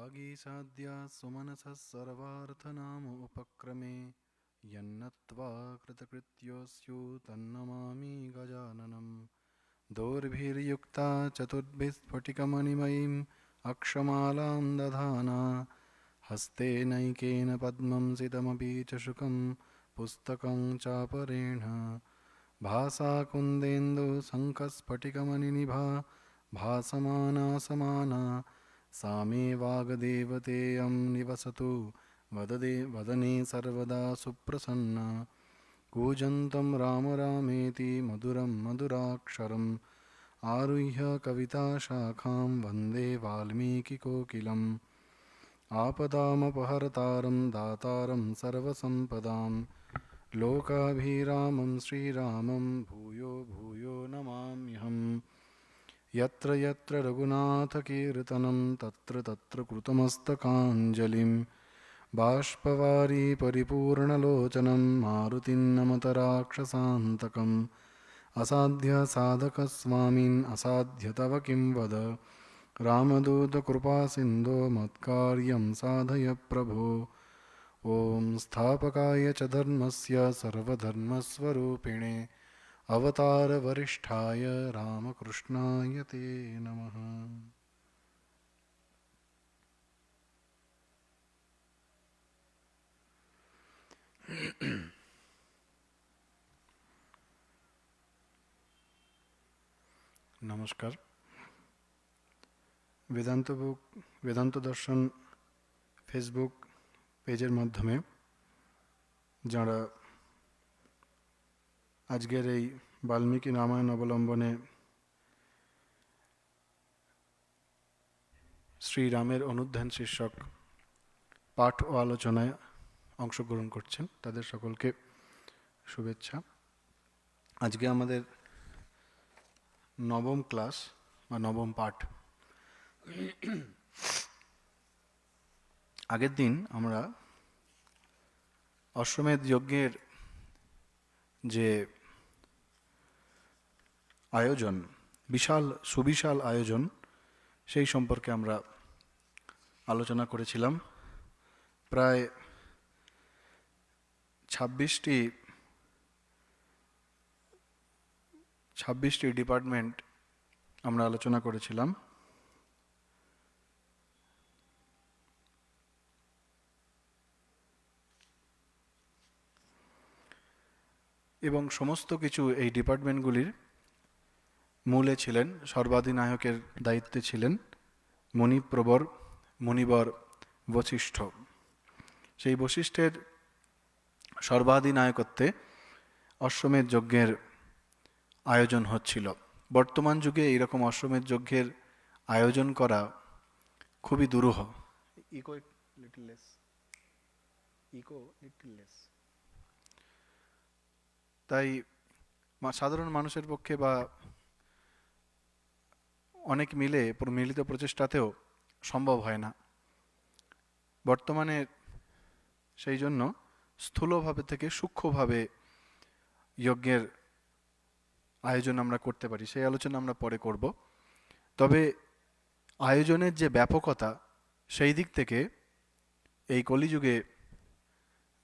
वागीशाद्या सुमनसः सर्वार्थनाम उपक्रमे यन्नत्वा कृतकृत्योऽस्यु तन्नमामि गजाननम् दोर्भिर्युक्ता चतुर्भिस्फटिकमणिमयीम् अक्षमालां दधाना हस्तेनैकेन पद्मं सितमपि च शुकं पुस्तकं चापरेण भासा कुन्देन्दुशङ्खस्फटिकमणिनिभा भासमाना समाना सा मे वाग्देवतेयं निवसतु वदने सर्वदा सुप्रसन्ना कूजन्तं राम रामेति मधुरं मधुराक्षरम् आरुह्य कविताशाखां वन्दे वाल्मीकिकोकिलम् आपदामपहर्तारं दातारं सर्वसम्पदां लोकाभिरामं श्रीरामं भूयो भूयो नमाम्यहम् यत्र यत्र रघुनाथकीर्तनं तत्र तत्र कृतमस्तकाञ्जलिं बाष्पवारी परिपूर्णलोचनं मारुतिं नमत राक्षसान्तकम् असाध्यसाधकस्वामिन् असाध्य तव किं वद रामदूतकृपासिन्धो मत्कार्यं साधय प्रभो ॐ स्थापकाय च धर्मस्य सर्वधर्मस्वरूपिणे अवतारवरिष्ठाय रामकृष्णाय ते नमः। নমস্কার। বেদান্ত দর্শন ফেসবুক পেজের মাধ্যমে যারা আজকের এই বাল্মীকি রামায়ণ অবলম্বনে শ্রীরামের অনুধ্যান শীর্ষক পাঠ ও আলোচনায় অংশগ্রহণ করছেন তাদের সকলকে শুভেচ্ছা। আজকে আমাদের নবম ক্লাস বা নবম পাঠ। আগের দিন আমরা অশ্বমেধ যজ্ঞের যে আয়োজন, সুবিশাল আয়োজন, সেই সম্পর্কে আমরা আলোচনা করেছিলাম। প্রায় 26টি ডিপার্টমেন্ট আমরা আলোচনা করেছিলাম। এবং সমস্ত কিছু এই ডিপার্টমেন্টগুলির মূলে ছিলেন, সর্বাধিনায়কের দায়িত্বে ছিলেন মুনিবর বশিষ্ঠ। সেই বশিষ্ঠের সর্বাধিনায়কত্বে অশ্বমেধ যজ্ঞের আয়োজন হচ্ছিল। বর্তমান যুগে এইরকম অশ্বমেধ যজ্ঞের আয়োজন করা খুবই দুরূহ। তাই সাধারণ মানুষের পক্ষে বা অনেক মিলিত প্রচেষ্টাতেও সম্ভব হয় না। বর্তমানে সেই জন্য স্থূলভাবে থেকে সূক্ষ্মভাবে যজ্ঞের আয়োজন আমরা করতে পারি, সেই আলোচনা আমরা পরে করব। তবে আয়োজনের যে ব্যাপকতা, সেই দিক থেকে এই কলিযুগে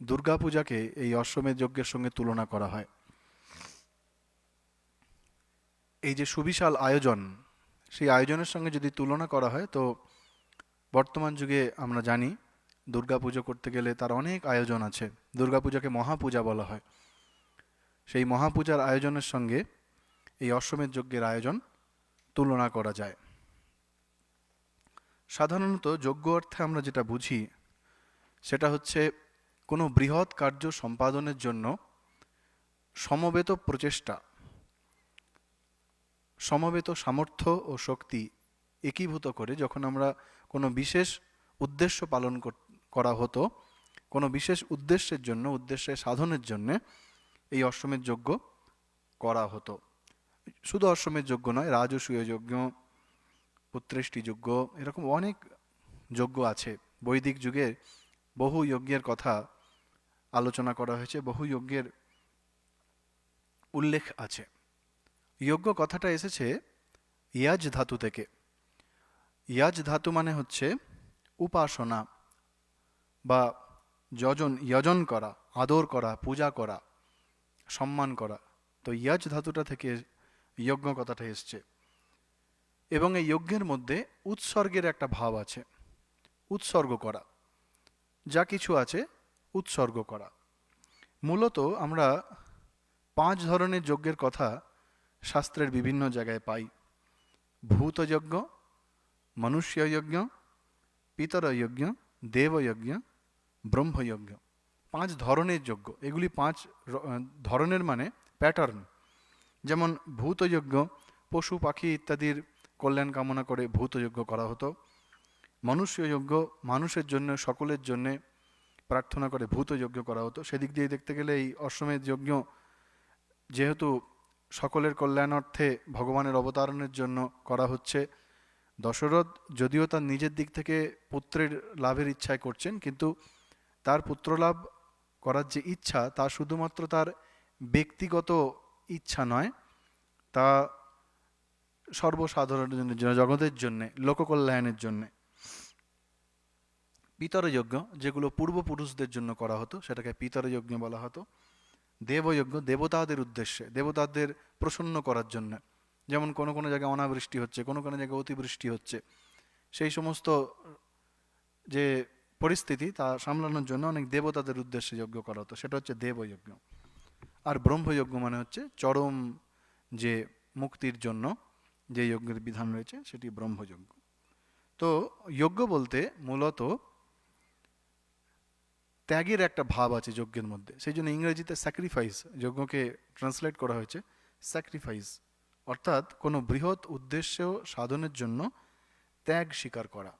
দুর্গাপূজাকে এই অশ্বমেধ যজ্ঞের সঙ্গে তুলনা করা হয়। এই যে সুবিশাল আয়োজন, সেই আয়োজনের সঙ্গে যদি তুলনা করা হয় তো বর্তমান যুগে আমরা জানি দুর্গাপুজো করতে গেলে তার অনেক আয়োজন আছে। দুর্গাপূজাকে মহাপূজা বলা হয়। সেই মহাপূজার আয়োজনের সঙ্গে এই অশ্বমেধ যজ্ঞের আয়োজন তুলনা করা যায়। সাধারণত যজ্ঞ অর্থে আমরা যেটা বুঝি সেটা হচ্ছে কোনো বৃহৎ কার্য সম্পাদনের জন্য সমবেত প্রচেষ্টা, সমবেত সামর্থ্য ও শক্তি একীভূত করে যখন আমরা কোনো বিশেষ উদ্দেশ্য পালন করা হতো, কোনো বিশেষ উদ্দেশ্যের জন্য, উদ্দেশ্যে সাধনের জন্য এই অশ্বমেধ যজ্ঞ করা হতো। শুধু অশ্বমেধ যজ্ঞ নয়, রাজসূয় যজ্ঞ, পুত্রেষ্টি যজ্ঞ, এরকম অনেক যজ্ঞ আছে। বৈদিক যুগে বহু যজ্ঞের কথা আলোচনা করা হয়েছে, বহু যজ্ঞের উল্লেখ আছে। যজ্ঞ কথাটা এসেছে ইয়াজ ধাতু থেকে। ইয়াজ ধাতু মানে হচ্ছে উপাসনা বা যজন করা, আদর করা, পূজা করা, সম্মান করা। তো ইয়াজ ধাতুটা থেকে যজ্ঞ কথাটা এসছে। এবং এই যজ্ঞের মধ্যে উৎসর্গের একটা ভাব আছে, উৎসর্গ করা, যা কিছু আছে উৎসর্গ করা। মূলত আমরা 5 ধরনের যজ্ঞের কথা শাস্ত্রের বিভিন্ন জায়গায় পাই। ভূতযজ্ঞ, মনুষ্যযজ্ঞ, পিতরযজ্ঞ, দেবযজ্ঞ, ব্রহ্মযজ্ঞ। 5 ধরনের যজ্ঞ। এগুলি 5 ধরনের মানে প্যাটার্ন। যেমন ভূতযজ্ঞ, পশু পাখি ইত্যাদির কল্যাণ কামনা করে ভূতযজ্ঞ করা হতো। মনুষ্যযজ্ঞ, মানুষের জন্য, সকলের জন্যে প্রার্থনা করে ভূতযজ্ঞ করা হতো। সেদিক দিয়ে দেখতে গেলে এই অশ্বমেধ যজ্ঞ যেহেতু সকলের কল্যাণার্থে ভগবানের অবতারণের জন্য করা হচ্ছে, দশরথ যদিও তার নিজের দিক থেকে পুত্রের লাভের ইচ্ছায় করছেন, কিন্তু তার পুত্রলাভ করার যে ইচ্ছা তা শুধুমাত্র তার ব্যক্তিগত ইচ্ছা নয়, তা সর্বসাধারণের জন্য, জগতের জন্য, লোককল্যাণের জন্য। পিতরযজ্ঞ, যেগুলো পূর্বপুরুষদের জন্য করা হতো, সেটাকে পিতরযজ্ঞ বলা হতো। দেবযজ্ঞ, দেবতাদের উদ্দেশ্যে, দেবতাদের প্রসন্ন করার জন্য। যেমন কোনো কোনো জায়গায় অনাবৃষ্টি হচ্ছে, কোনো কোনো জায়গায় অতিবৃষ্টি হচ্ছে, সেই সমস্ত যে পরিস্থিতি তা সামলানোর জন্য অনেক দেবতাদের উদ্দেশ্যে যজ্ঞ করা হতো, সেটা হচ্ছে দেবযজ্ঞ। আর ব্রহ্মযজ্ঞ মানে হচ্ছে চরম যে মুক্তির জন্য যে যজ্ঞের বিধান রয়েছে, সেটি ব্রহ্মযজ্ঞ। তো যজ্ঞ বলতে মূলত ত্যাগের একটা ভাব আছে যজ্ঞের মধ্যে, সেই জন্য ইংরেজিতে স্যাক্রিফাইস যজ্ঞকে ট্রান্সলেট করা হয়েছে স্যাক্রিফাইস, অর্থাৎ কোনো বৃহৎ উদ্দেশ্য সাধনের জন্য ত্যাগ স্বীকার করা।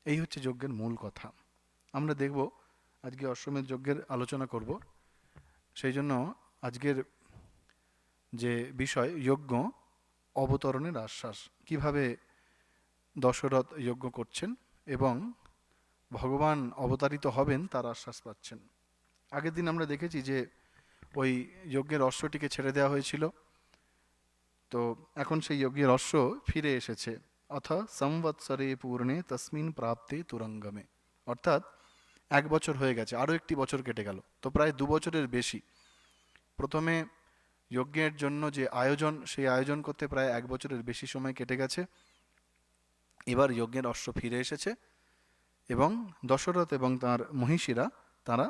এই হচ্ছে যজ্ঞের মূল কথা। আমরা দেখব আজকে অশ্বমেধ যজ্ঞের আলোচনা করব, সেই জন্য আজকের যে বিষয় যজ্ঞ অবতরণের আশ্বাস, কিভাবে দশরথ যজ্ঞ করছেন এবং ভগবান অবতারিত হবেন তার আশ্বাস পাচ্ছেন। আগের দিন আমরা দেখেছি যে ওই যজ্ঞের অশ্বটিকে ছেড়ে দেওয়া হয়েছিল, তো এখন সেই যজ্ঞের অশ্ব ফিরে এসেছে। অথ সংবৎসরে পূর্ণে তস্মিন প্রাপ্তে তুরঙ্গমে, অর্থাৎ 1 বছর হয়ে গেছে, আরও একটি বছর কেটে গেল, তো প্রায় 2 বছরের বেশি। প্রথমে যজ্ঞের জন্য যে আয়োজন, সেই আয়োজন করতে প্রায় 1 বছরের বেশি সময় কেটে গেছে। এবার যজ্ঞের অশ্ব ফিরে এসেছে এবং দশরথ এবং তার মহিষীরা তারা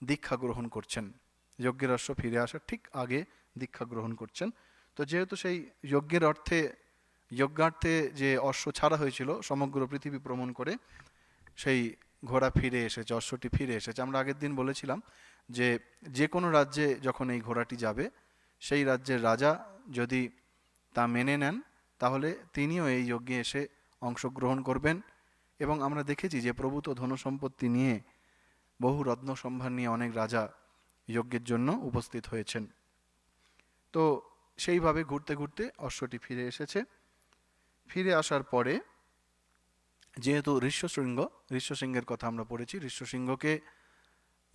দীক্ষা গ্রহণ করছেন। যজ্ঞের অশ্ব ফিরে আসার ঠিক আগে দীক্ষা গ্রহণ করছেন। তো যেহেতু সেই যজ্ঞার্থে যে অশ্ব ছাড়া হয়েছিল সমগ্র পৃথিবী ভ্রমণ করে, সেই ঘোড়া ফিরে এসেছে, অশ্বটি ফিরে এসেছে। আমরা আগের দিন বলেছিলাম যে যে কোনো রাজ্যে যখন এই ঘোড়াটি যাবে, সেই রাজ্যের রাজা যদি তা মেনে নেন, তাহলে তিনিও এই যজ্ঞে এসে অংশগ্রহণ করবেন। এবং আমরা দেখেছি যে প্রভূত ধনসম্পত্তি নিয়ে, বহু রত্ন সম্ভার নিয়ে অনেক রাজা যজ্ঞের জন্য উপস্থিত হয়েছেন। তো সেইভাবে ঘুরতে ঘুরতে অশ্বটি ফিরে এসেছে। ফিরে আসার পরে যেহেতু ঋষ্যশৃঙ্গের কথা আমরা পড়েছি, ঋষ্যশৃঙ্গকে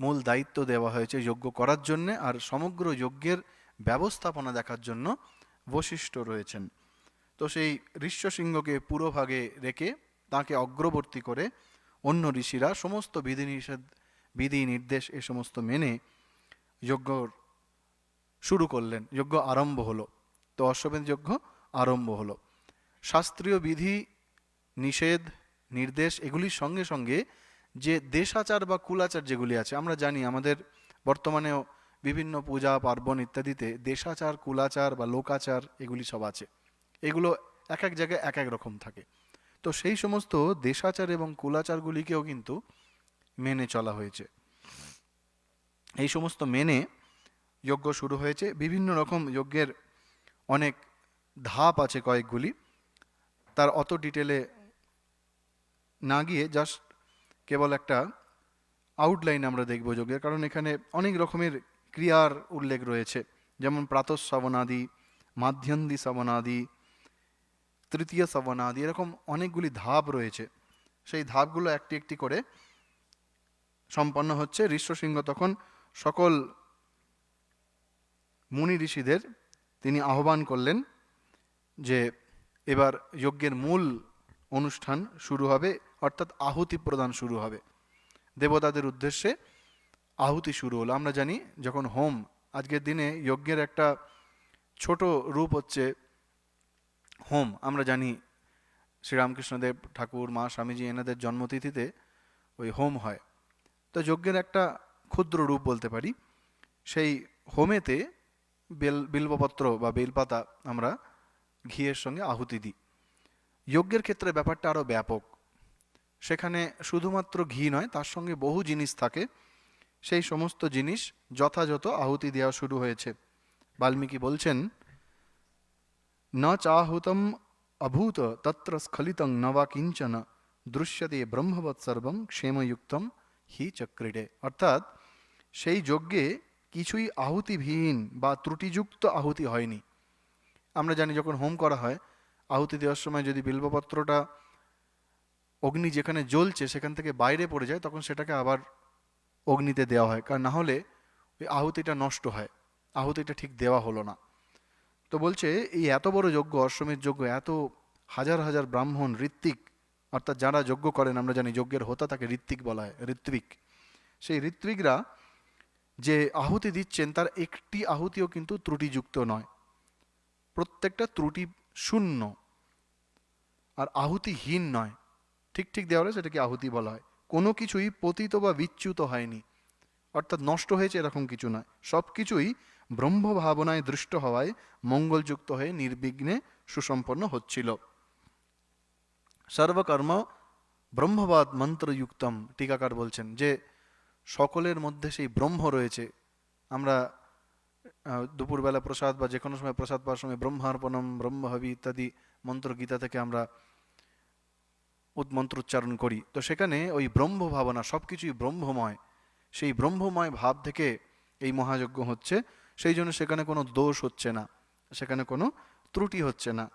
মূল দায়িত্ব দেওয়া হয়েছে যজ্ঞ করার জন্যে, আর সমগ্র যজ্ঞের ব্যবস্থাপনা দেখার জন্য বশিষ্ঠ রয়েছেন। তো সেই ঋষ্যশৃঙ্গকে পুরোভাগে রেখে তাকে অগ্রবর্তী করে অন্য ঋষিরা সমস্ত বিধি নির্দেশ এ সমস্ত মেনে যজ্ঞ শুরু করলেন। যজ্ঞ আরম্ভ হলো। তো অশ্বমেধ যজ্ঞ আরম্ভ হলো। শাস্ত্রীয় বিধি নিষেধ নির্দেশ এগুলির সঙ্গে সঙ্গে যে দেশাচার বা কুলাচার যেগুলি আছে, আমরা জানি আমাদের বর্তমানেও বিভিন্ন পূজা পার্বণ ইত্যাদিতে দেশাচার, কুলাচার বা লোকাচার এগুলি সব আছে। এগুলো এক এক জায়গায় এক এক রকম থাকে। তো সেই সমস্ত দেশাচার এবং কুলাচারগুলিকেও কিন্তু মেনে চলা হয়েছে। এই সমস্ত মেনে যজ্ঞ শুরু হয়েছে। বিভিন্ন রকম যজ্ঞের অনেক ধাপ আছে কয়েকগুলি, তার অত ডিটেলে না গিয়ে জাস্ট কেবল একটা আউটলাইন আমরা দেখব যজ্ঞের, কারণ এখানে অনেক রকমের ক্রিয়ার উল্লেখ রয়েছে। যেমন প্রাতঃশ্রবণাদি, মাধ্যান্দি শ্রবণাদি, তৃতীয় শ্রবণাদি, এরকম অনেকগুলি ধাপ রয়েছে। সেই ধাপগুলো একটি একটি করে সম্পন্ন হচ্ছে। ঋষ্যশৃঙ্গ তখন সকল মুনি ঋষিদের তিনি আহ্বান করলেন যে এবার যজ্ঞের মূল অনুষ্ঠান শুরু হবে, অর্থাৎ আহুতি প্রদান শুরু হবে, দেবতাদের উদ্দেশ্যে আহুতি শুরু হলো। আমরা জানি যখন হোম, আজকের দিনে যজ্ঞের একটা ছোট রূপ হচ্ছে হোম। আমরা জানি শ্রীরামকৃষ্ণদেব ঠাকুর, মা স্বামীজি এনাদের জন্মতিথিতে ওই হোম হয়। তো যজ্ঞের একটা ক্ষুদ্র রূপ বলতে পারি। সেই হোমেতে বিল্বপত্র বা বেলপাতা আমরা ঘিয়ের সঙ্গে আহুতি দিই। যজ্ঞের ক্ষেত্রে ব্যাপারটা আরও ব্যাপক। সেখানে শুধুমাত্র ঘি নয়, তার সঙ্গে বহু জিনিস থাকে। সেই সমস্ত জিনিস যথাযথ আহুতি দেওয়া শুরু হয়েছে। বাল্মীকি বলছেন, ন চাহুতম অভূত তত্র স্খলিতং ন বা কিঞ্চন দৃশ্যতে ব্রহ্মবৎ সর্বং ক্ষেমযুক্তম হি চক্রিডে। অর্থাৎ সেই যজ্ঞে কিছুই আহুতিবিহীন বা ত্রুটিযুক্ত আহুতি হয়নি। আমরা জানি যখন হোম করা হয়, আহুতি দেওয়ার সময় যদি বিল্বপত্রটা অগ্নি যেখানে জ্বলছে সেখান থেকে বাইরে পড়ে যায়, তখন সেটাকে আবার অগ্নিতে দেওয়া হয়, কারণ না হলে ওই আহুতিটা নষ্ট হয়, আহুতিটা ঠিক দেওয়া হলো না। তো বলছে এই এত বড় যজ্ঞ, অশ্বমেধ যজ্ঞ, এত হাজার হাজার ব্রাহ্মণ, ঋত্বিক, অর্থাৎ যারা যজ্ঞ করেন, আমরা জানি যজ্ঞের হোতা তাকে ঋত্বিক বলা হয়, ঋত্বিক। সেই ঋত্বিকরা যে আহুতি দিচ্ছেন তার একটি আহুতিও কিন্তু ত্রুটিযুক্ত নয়, প্রত্যেকটা ত্রুটি শূন্য আর আহুতিহীন নয়। ঠিক ঠিক দেওয়া হলে সেটাকে আহুতি বলা হয়। কোনো কিছুই পতিত বা বিচ্যুত হয়নি, অর্থাৎ নষ্ট হয়েছে এরকম কিছু নয়। সব কিছুই ব্রহ্ম ভাবনায় দৃষ্ট হওয়ায় মঙ্গলযুক্ত হয়ে নির্বিঘ্নে সুসম্পন্ন হচ্ছিল। সর্বকর্ম ব্রহ্মবাদ মন্ত্রযুক্তম, টিকাকার বলছেন যে সকলের মধ্যে সেই ব্রহ্ম রয়েছে। আমরা দুপুরবেলা প্রসাদ বা যে কোনো সময় প্রসাদ পাওয়ার সময় ব্রহ্মার্পণম, ব্রহ্মহবি ইত্যাদি মন্ত্র গীতা থেকে আমরা মন্ত্র উচ্চারণ করি। তো সেখানে ওই ব্রহ্ম ভাবনা, সব কিছুই ব্রহ্মময়, সেই ব্রহ্মময় ভাব থেকে এই মহাযজ্ঞ হচ্ছে। সেই জন্য সেখানে কোনো দোষ হচ্ছে না, সেখানে কোনো ত্রুটি হচ্ছে না।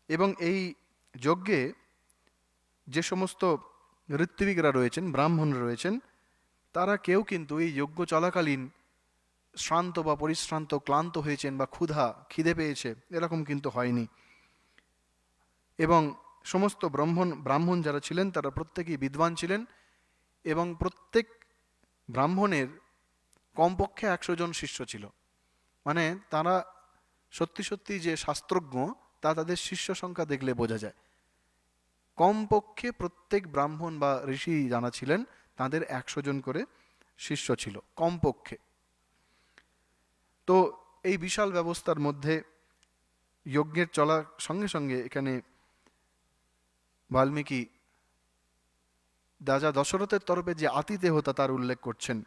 এবং এই যজ্ঞে যে সমস্ত ঋত্বিকরা রয়েছেন, ব্রাহ্মণরা রয়েছেন, তারা কেউ কিন্তু এই যজ্ঞ চলাকালীন শ্রান্ত বা পরিশ্রান্ত, ক্লান্ত হয়েছেন বা খিদে পেয়েছে, এরকম কিন্তু হয়নি। এবং সমস্ত ব্রাহ্মণ যারা ছিলেন তারা প্রত্যেকেই বিদ্বান ছিলেন, এবং প্রত্যেক ব্রাহ্মণের কমপক্ষে 100 জন শিষ্য ছিল। মানে তারা সত্যি সত্যি যে শাস্ত্রজ্ঞ তা তাদের শিষ্য সংখ্যা দেখলে বোঝা যায়। কমপক্ষে প্রত্যেক ব্রাহ্মণ বা ঋষি যারা ছিলেন তাদের 100 জন করে শিষ্য ছিল কমপক্ষে। তো এই বিশাল ব্যবস্থার মধ্যে যজ্ঞের চলার সঙ্গে সঙ্গে এখানে বাল্মীকি রাজা দশরথের তরফে যে আতিথেয়তা তার উল্লেখ করছেন,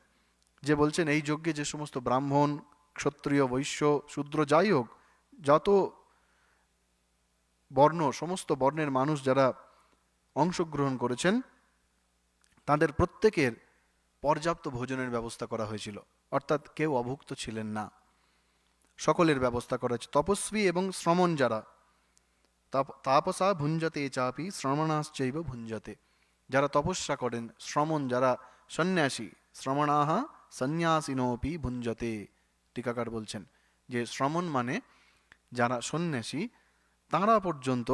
যে বলছেন এই যজ্ঞে যে সমস্ত ব্রাহ্মণ, ক্ষত্রিয়, বৈশ্য, শূদ্র, যাই হোক, যত বর্ণ, সমস্ত বর্ণের মানুষ যারা অংশগ্রহণ করেছেন তাদের প্রত্যেকের পর্যাপ্ত ভোজনের ব্যবস্থা করা হয়েছিল, অর্থাৎ কেউ অভুক্ত ছিলেন না, সকলের ব্যবস্থা করা হয়েছে। তপস্বী এবং শ্রমণ যারা, তাপসা ভুঞ্জতে চাপি শ্রমণাশ্চৈব ভুঞ্জতে, যারা তপস্যা করেন, শ্রমণ যারা সন্ন্যাসী, শ্রমণাহা সন্ন্যাসিনোপি ভুঞ্জতে। টিকাকার বলছেন যে শ্রমণ মানে যারা সন্ন্যাসী তাঁরা পর্যন্ত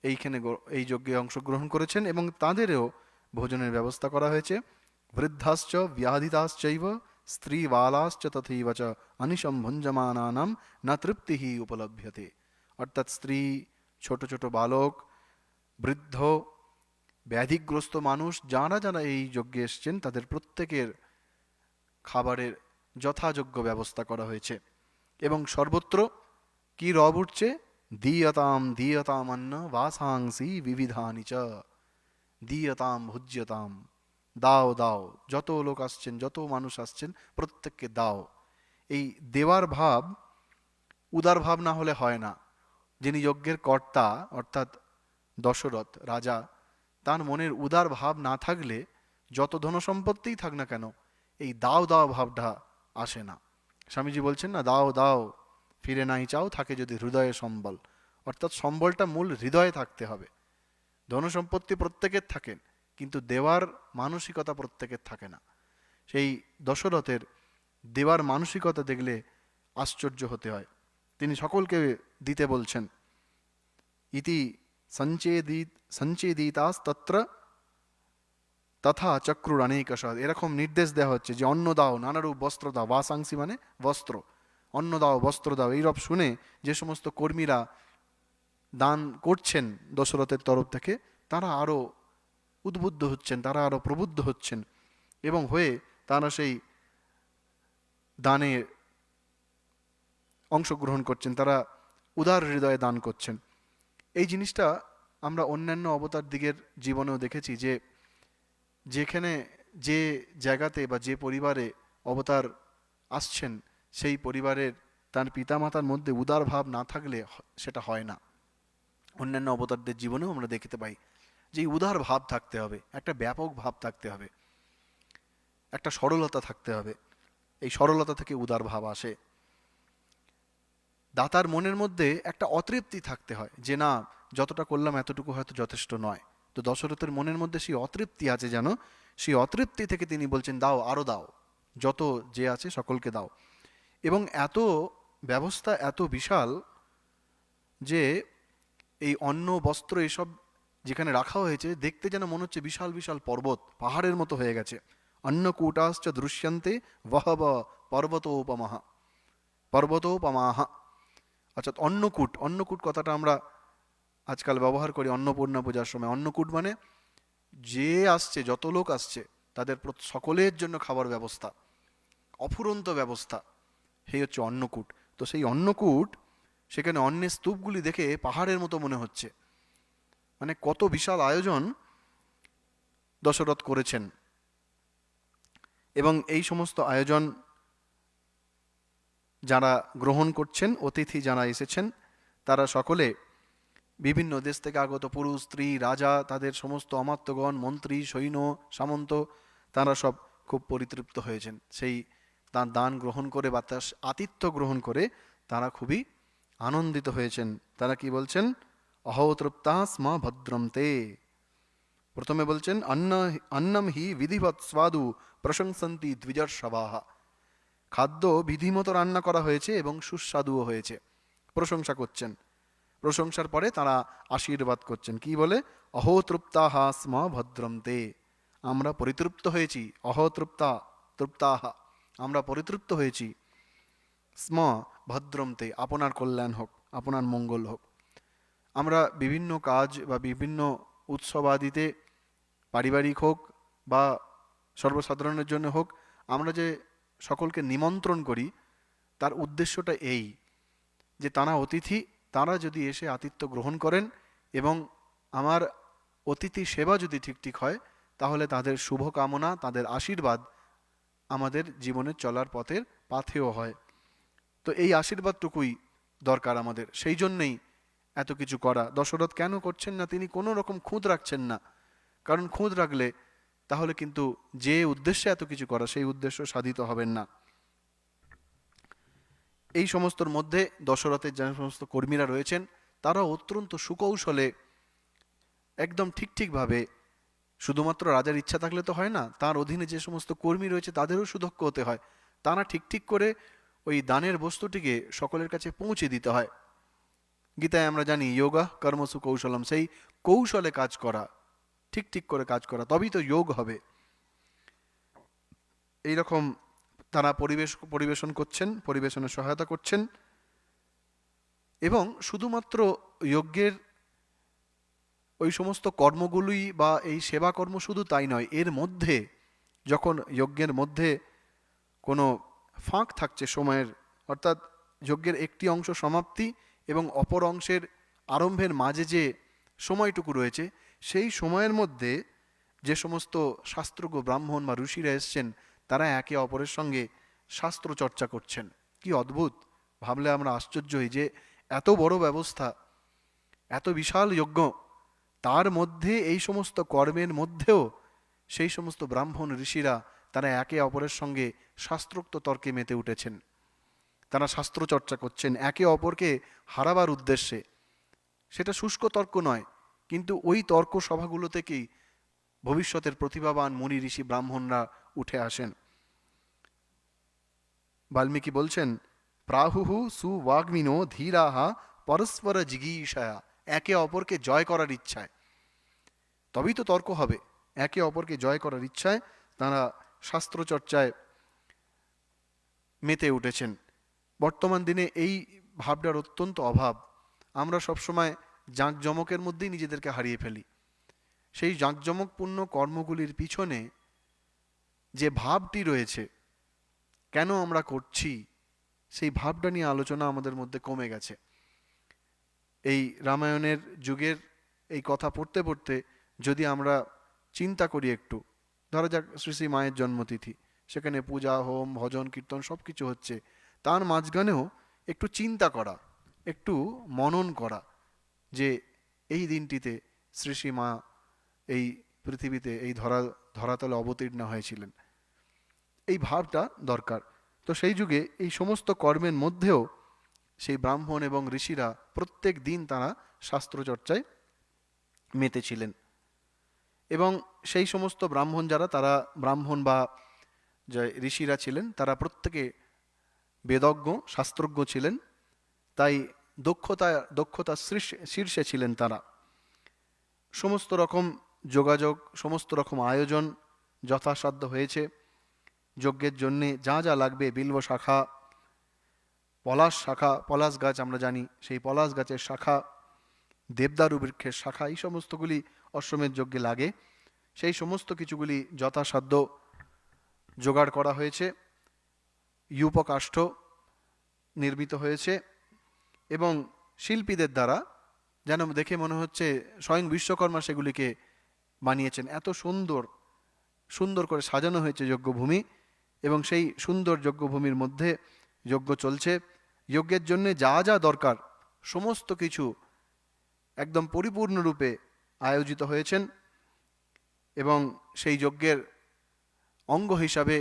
এইখানে এই যজ্ঞে অংশগ্রহণ করেছেন এবং তাদেরও ভোজনের ব্যবস্থা করা হয়েছে। বৃদ্ধাশ্চ ব্যাধিতাশ্চৈব স্ত্রী বালাশ্চ তথৈব চ অনিশম ভুঞ্জমানানাম না তৃপ্তিহি উপলভ্যতে। অর্থাৎ স্ত্রী, ছোট ছোট বালক, বৃদ্ধ, ব্যাধিগ্রস্ত মানুষ যারা যারা এই যজ্ঞে এসছেন তাদের প্রত্যেকের খাবারের যথাযোগ্য ব্যবস্থা করা হয়েছে। এবং সর্বত্র কি রব উঠছে, দীয়তাম দীয়তাম অন্ন বাসাংসি বিবিধানি চ, দীয়তাম ভুজ্যতাম, দাও দাও, যত লোক আসছেন, যত মানুষ আসছেন প্রত্যেককে দাও। এই দেওয়ার ভাব উদার ভাব না হলে হয় না। যিনি যজ্ঞের কর্তা অর্থাৎ দশরথ রাজা, তার মনের উদার ভাব না থাকলে যত ধনসম্পত্তিই থাক না কেন এই দাও দাও ভাবটা আসে না। স্বামীজি বলছেন না, দাও দাও ফিরে নাই চাও, থাকে যদি হৃদয়ে সম্বল। অর্থাৎ সম্বলটা মূল হৃদয়ে থাকতে হবে। ধনসম্পত্তি প্রত্যেকের থাকেন, কিন্তু দেওয়ার মানসিকতা প্রত্যেকের থাকে না। সেই দশরথের দেওয়ার মানসিকতা দেখলে আশ্চর্য হতে হয়। তিনি সকলকে দিতে বলছেন। ইতি সঞ্চেদিতাস্তত্র তথা চক্রুর অনেকশদ। এরকম নির্দেশ দেওয়া হচ্ছে যে অন্ন দাও, নানারূপ বস্ত্র দাও, বাসাংসি মানে বস্ত্র, অন্ন দাও, বস্ত্র দাও। এইরব শুনে যে সমস্ত কর্মীরা দান করছেন দশরথের তরফ থেকে, তারা আরও উদ্বুদ্ধ হচ্ছেন, তারা আরও প্রবুদ্ধ হচ্ছেন এবং হয়ে তারা সেই দানে অংশগ্রহণ করছেন, তারা উদার হৃদয়ে দান করছেন। এই জিনিসটা আমরা অন্যান্য অবতার দিগের জীবনেও দেখেছি যে যেখানে যে জায়গাতে বা যে পরিবারে অবতার আসছেন সেই পরিবারের তার পিতামাতার মধ্যে উদার ভাব না থাকলে সেটা হয় না। অন্যান্য অবতারদের জীবনেও আমরা দেখতে পাই যে উদার ভাব থাকতে হবে, একটা ব্যাপক ভাব থাকতে হবে, একটা সরলতা থাকতে হবে। এই সরলতা থেকে উদার ভাব আসে। দাতার মনের মধ্যে একটা অতৃপ্তি থাকতে হয় যে না, যতটা করলাম এতটুকু হয়তো যথেষ্ট নয়। তো দশরথের মনের মধ্যে সেই অতৃপ্তি আছে, যেন সেই অতৃপ্তি থেকে তিনি বলছেন দাও, আরও দাও, যত যে আছে সকলকে দাও। এবং এত ব্যবস্থা এত বিশাল যে এই অন্ন বস্ত্র এসব যেখানে রাখা হয়েছে দেখতে যেন মনে হচ্ছে বিশাল বিশাল পর্বত, পাহাড়ের মতো হয়ে গেছে। অন্নকূটাশ্চ দৃশ্যন্তে বহব পর্বতোপমাহা পর্বতোপমাহা। অর্থাৎ অন্নকূট, অন্নকূট কথাটা আমরা আজকাল ব্যবহার করি অন্নপূর্ণা পূজার সময়। অন্নকূট মানে যে আসছে, যত লোক আসছে তাদের সকলের জন্য খাবার ব্যবস্থা, অফুরন্ত ব্যবস্থা, সেই হচ্ছে অন্নকূট। তো সেই অন্নকূট, সেখানে অন্নের স্তূপগুলি দেখে পাহাড়ের মতো মনে হচ্ছে। মানে কত বিশাল আয়োজন দশরথ করেছেন। এবং এই সমস্ত আয়োজন যারা গ্রহণ করছেন, অতিথি যারা এসেছেন, তারা সকলে বিভিন্ন দেশ থেকে আগত পুরুষ, স্ত্রী, রাজা, তাদের সমস্ত অমাত্যগণ, মন্ত্রী, সৈন্য, সামন্ত, তারা সব খুব পরিতৃপ্ত হয়েছেন সেই তার দান গ্রহণ করে বা তার আতিথ্য গ্রহণ করে। তারা খুবই আনন্দিত হয়েছেন। তারা কি বলছেন? অহতৃপ্তা স্ম ভদ্রম তে। প্রথমে বলছেন অন্নম হি বিধিবৎ স্বাদু প্রশংসন্তি দ্বিজর্ষবাহা। খাদ্য বিধিমতো রান্না করা হয়েছে এবং সুস্বাদুও হয়েছে, প্রশংসা করছেন। প্রশংসার পরে তারা আশীর্বাদ করছেন, কি বলে? অহতৃপ্তাহা স্ম ভদ্রম তে। আমরা পরিতৃপ্ত হয়েছি। তৃপ্তাহা, আমরা পরিতৃপ্ত হয়েছি। স্ম ভদ্রম তে, আপনার কল্যাণ হোক, আপনার মঙ্গল হোক। আমরা বিভিন্ন কাজ বা বিভিন্ন উৎসব আদিতে, পারিবারিক হোক বা সর্বসাধারণের জন্য হোক, আমরা যে সকলকে নিমন্ত্রণ করি তার উদ্দেশ্যটা এই যে তারা অতিথি, তারা যদি এসে আতিথ্য গ্রহণ করেন এবং আমার অতিথি সেবা যদি ঠিক হয়, তাহলে তাদের শুভকামনা, তাদের আশীর্বাদ আমাদের জীবনের চলার পথের পাথেয় হয়। তো এই আশীর্বাদটুকুই দরকার আমাদের। সেই জন্যেই এত কিছু করা। দশরথ কেন করছেন না? তিনি কোনো রকম খুঁত রাখছেন না, কারণ খুঁত রাখলে তাহলে কিন্তু যে উদ্দেশ্যে এত কিছু করা সেই উদ্দেশ্য সাধিত হবেন না। এই সমস্তর মধ্যে দশরথের যে সমস্ত কর্মীরা রয়েছেন তারা অত্যন্ত সুকৌশলে, একদম ঠিকভাবে, শুধুমাত্র রাজার ইচ্ছা থাকলে তো হয় না, তার অধীনে যে সমস্ত কর্মী রয়েছে তাদেরও সুদক্ষ হতে হয়। তারা ঠিক করে ওই দানের বস্তুটিকে সকলের কাছে পৌঁছে দিতে হয়। গীতায় আমরা জানি যোগা কর্মসু কৌশলম, সেই কৌশলে কাজ করা, ঠিক করে কাজ করা, তবেই তো যোগ হবে। এইরকম তারা পরিবেশন করছেন, পরিবেশনের সহায়তা করছেন। এবং শুধুমাত্র যজ্ঞের ওই সমস্ত কর্মগুলি বা এই সেবা কর্ম শুধু তাই নয়, এর মধ্যে যখন যজ্ঞের মধ্যে কোনো ফাঁক থাকছে সময়ের, অর্থাৎ যজ্ঞের একটি অংশ সমাপ্তি এবং অপর অংশের আরম্ভের মাঝে যে সময়টুকু রয়েছে, সেই সময়ের মধ্যে যে সমস্ত শাস্ত্রজ্ঞ ব্রাহ্মণ বা ঋষিরা এসছেন, তারা একে অপরের সঙ্গে শাস্ত্র চর্চা করছেন। কি অদ্ভুত! ভাবলে আমরা আশ্চর্য হই যে এত বড় ব্যবস্থা, এত বিশাল যজ্ঞ, তার মধ্যে এই সমস্ত কর্মের মধ্যেও সেই সমস্ত ব্রাহ্মণ ঋষিরা তারা একে অপরের সঙ্গে শাস্ত্রোক্ত তর্কে মেতে উঠেছেন। তারা শাস্ত্র চর্চা করছেন একে অপরকে হারাবার উদ্দেশ্যে। সেটা শুষ্ক তর্ক নয়, কিন্তু ওই তর্ক সভাগুলো থেকেই ভবিষ্যতের প্রতিভাবান মুনি ঋষি ব্রাহ্মণরা উঠে আসেন। বাল্মীকি বলছেন প্রাহুহু সুবাগ্মিনো ধীরাহা পরস্পর জিগীষয়া। একে অপরকে জয় করার ইচ্ছায়। তবেই তো তর্ক হবে। একে অপরকে জয় করার ইচ্ছায় তারা শাস্ত্রচর্চায় মেতে উঠেছেন। বর্তমান দিনে এই ভাবটার অত্যন্ত অভাব। আমরা সবসময় জাঁকজমকের মধ্যেই নিজেদেরকে হারিয়ে ফেলি। সেই জাঁকজমকপূর্ণ কর্মগুলির পিছনে যে ভাবটি রয়েছে, কেন আমরা করছি, সেই ভাবটা নিয়ে আলোচনা আমাদের মধ্যে কমে গেছে। এই রামায়ণের যুগের এই কথা পড়তে পড়তে যদি আমরা চিন্তা করি একটু, ধরা যাক শ্রী শ্রী মায়ের জন্মতিথি, সেখানে পূজা, হোম, ভজন, কীর্তন সব কিছু হচ্ছে, তার মাঝখানেও একটু চিন্তা করা, একটু মনন করা যে এই দিনটিতে শ্রী শ্রী মা এই পৃথিবীতে এই ধরাতলে অবতীর্ণ হয়েছিলেন। এই ভাবটা দরকার। তো সেই যুগে এই সমস্ত কর্মের মধ্যেও সেই ব্রাহ্মণ এবং ঋষিরা প্রত্যেক দিন তারা শাস্ত্রচর্চায় মেতেছিলেন। এবং সেই সমস্ত ব্রাহ্মণ যারা, তারা ব্রাহ্মণ বা যে ঋষিরা ছিলেন, তারা প্রত্যেকে বেদজ্ঞ, শাস্ত্রজ্ঞ ছিলেন। তাই দক্ষতা শীর্ষে ছিলেন তারা। সমস্ত রকম যোগাযোগ, সমস্ত রকম আয়োজন যথাসাধ্য হয়েছে। যজ্ঞের জন্যে যা যা লাগবে, বিল্ব শাখা, পলাশ গাছ আমরা জানি, সেই পলাশ গাছের শাখা, দেবদারু বৃক্ষের শাখা, এই সমস্তগুলি অশ্বমেধ যজ্ঞে লাগে। সেই সমস্ত কিছুগুলি যথাসাধ্য জোগাড় করা হয়েছে। ইউপকাষ্ঠ নির্মিত হয়েছে এবং শিল্পীদের দ্বারা যেন দেখে মনে হচ্ছে স্বয়ং বিশ্বকর্মা সেগুলিকে বানিয়েছেন। এত সুন্দর করে সাজানো হয়েছে যজ্ঞভূমি, এবং সেই সুন্দর যজ্ঞভূমির মধ্যে যজ্ঞ চলছে। যজ্ঞের জন্য যা যা দরকার সমস্ত কিছু একদম পরিপূর্ণরূপে আয়োজিত হয়েছেন। এবং সেই যজ্ঞের অঙ্গ হিসাবে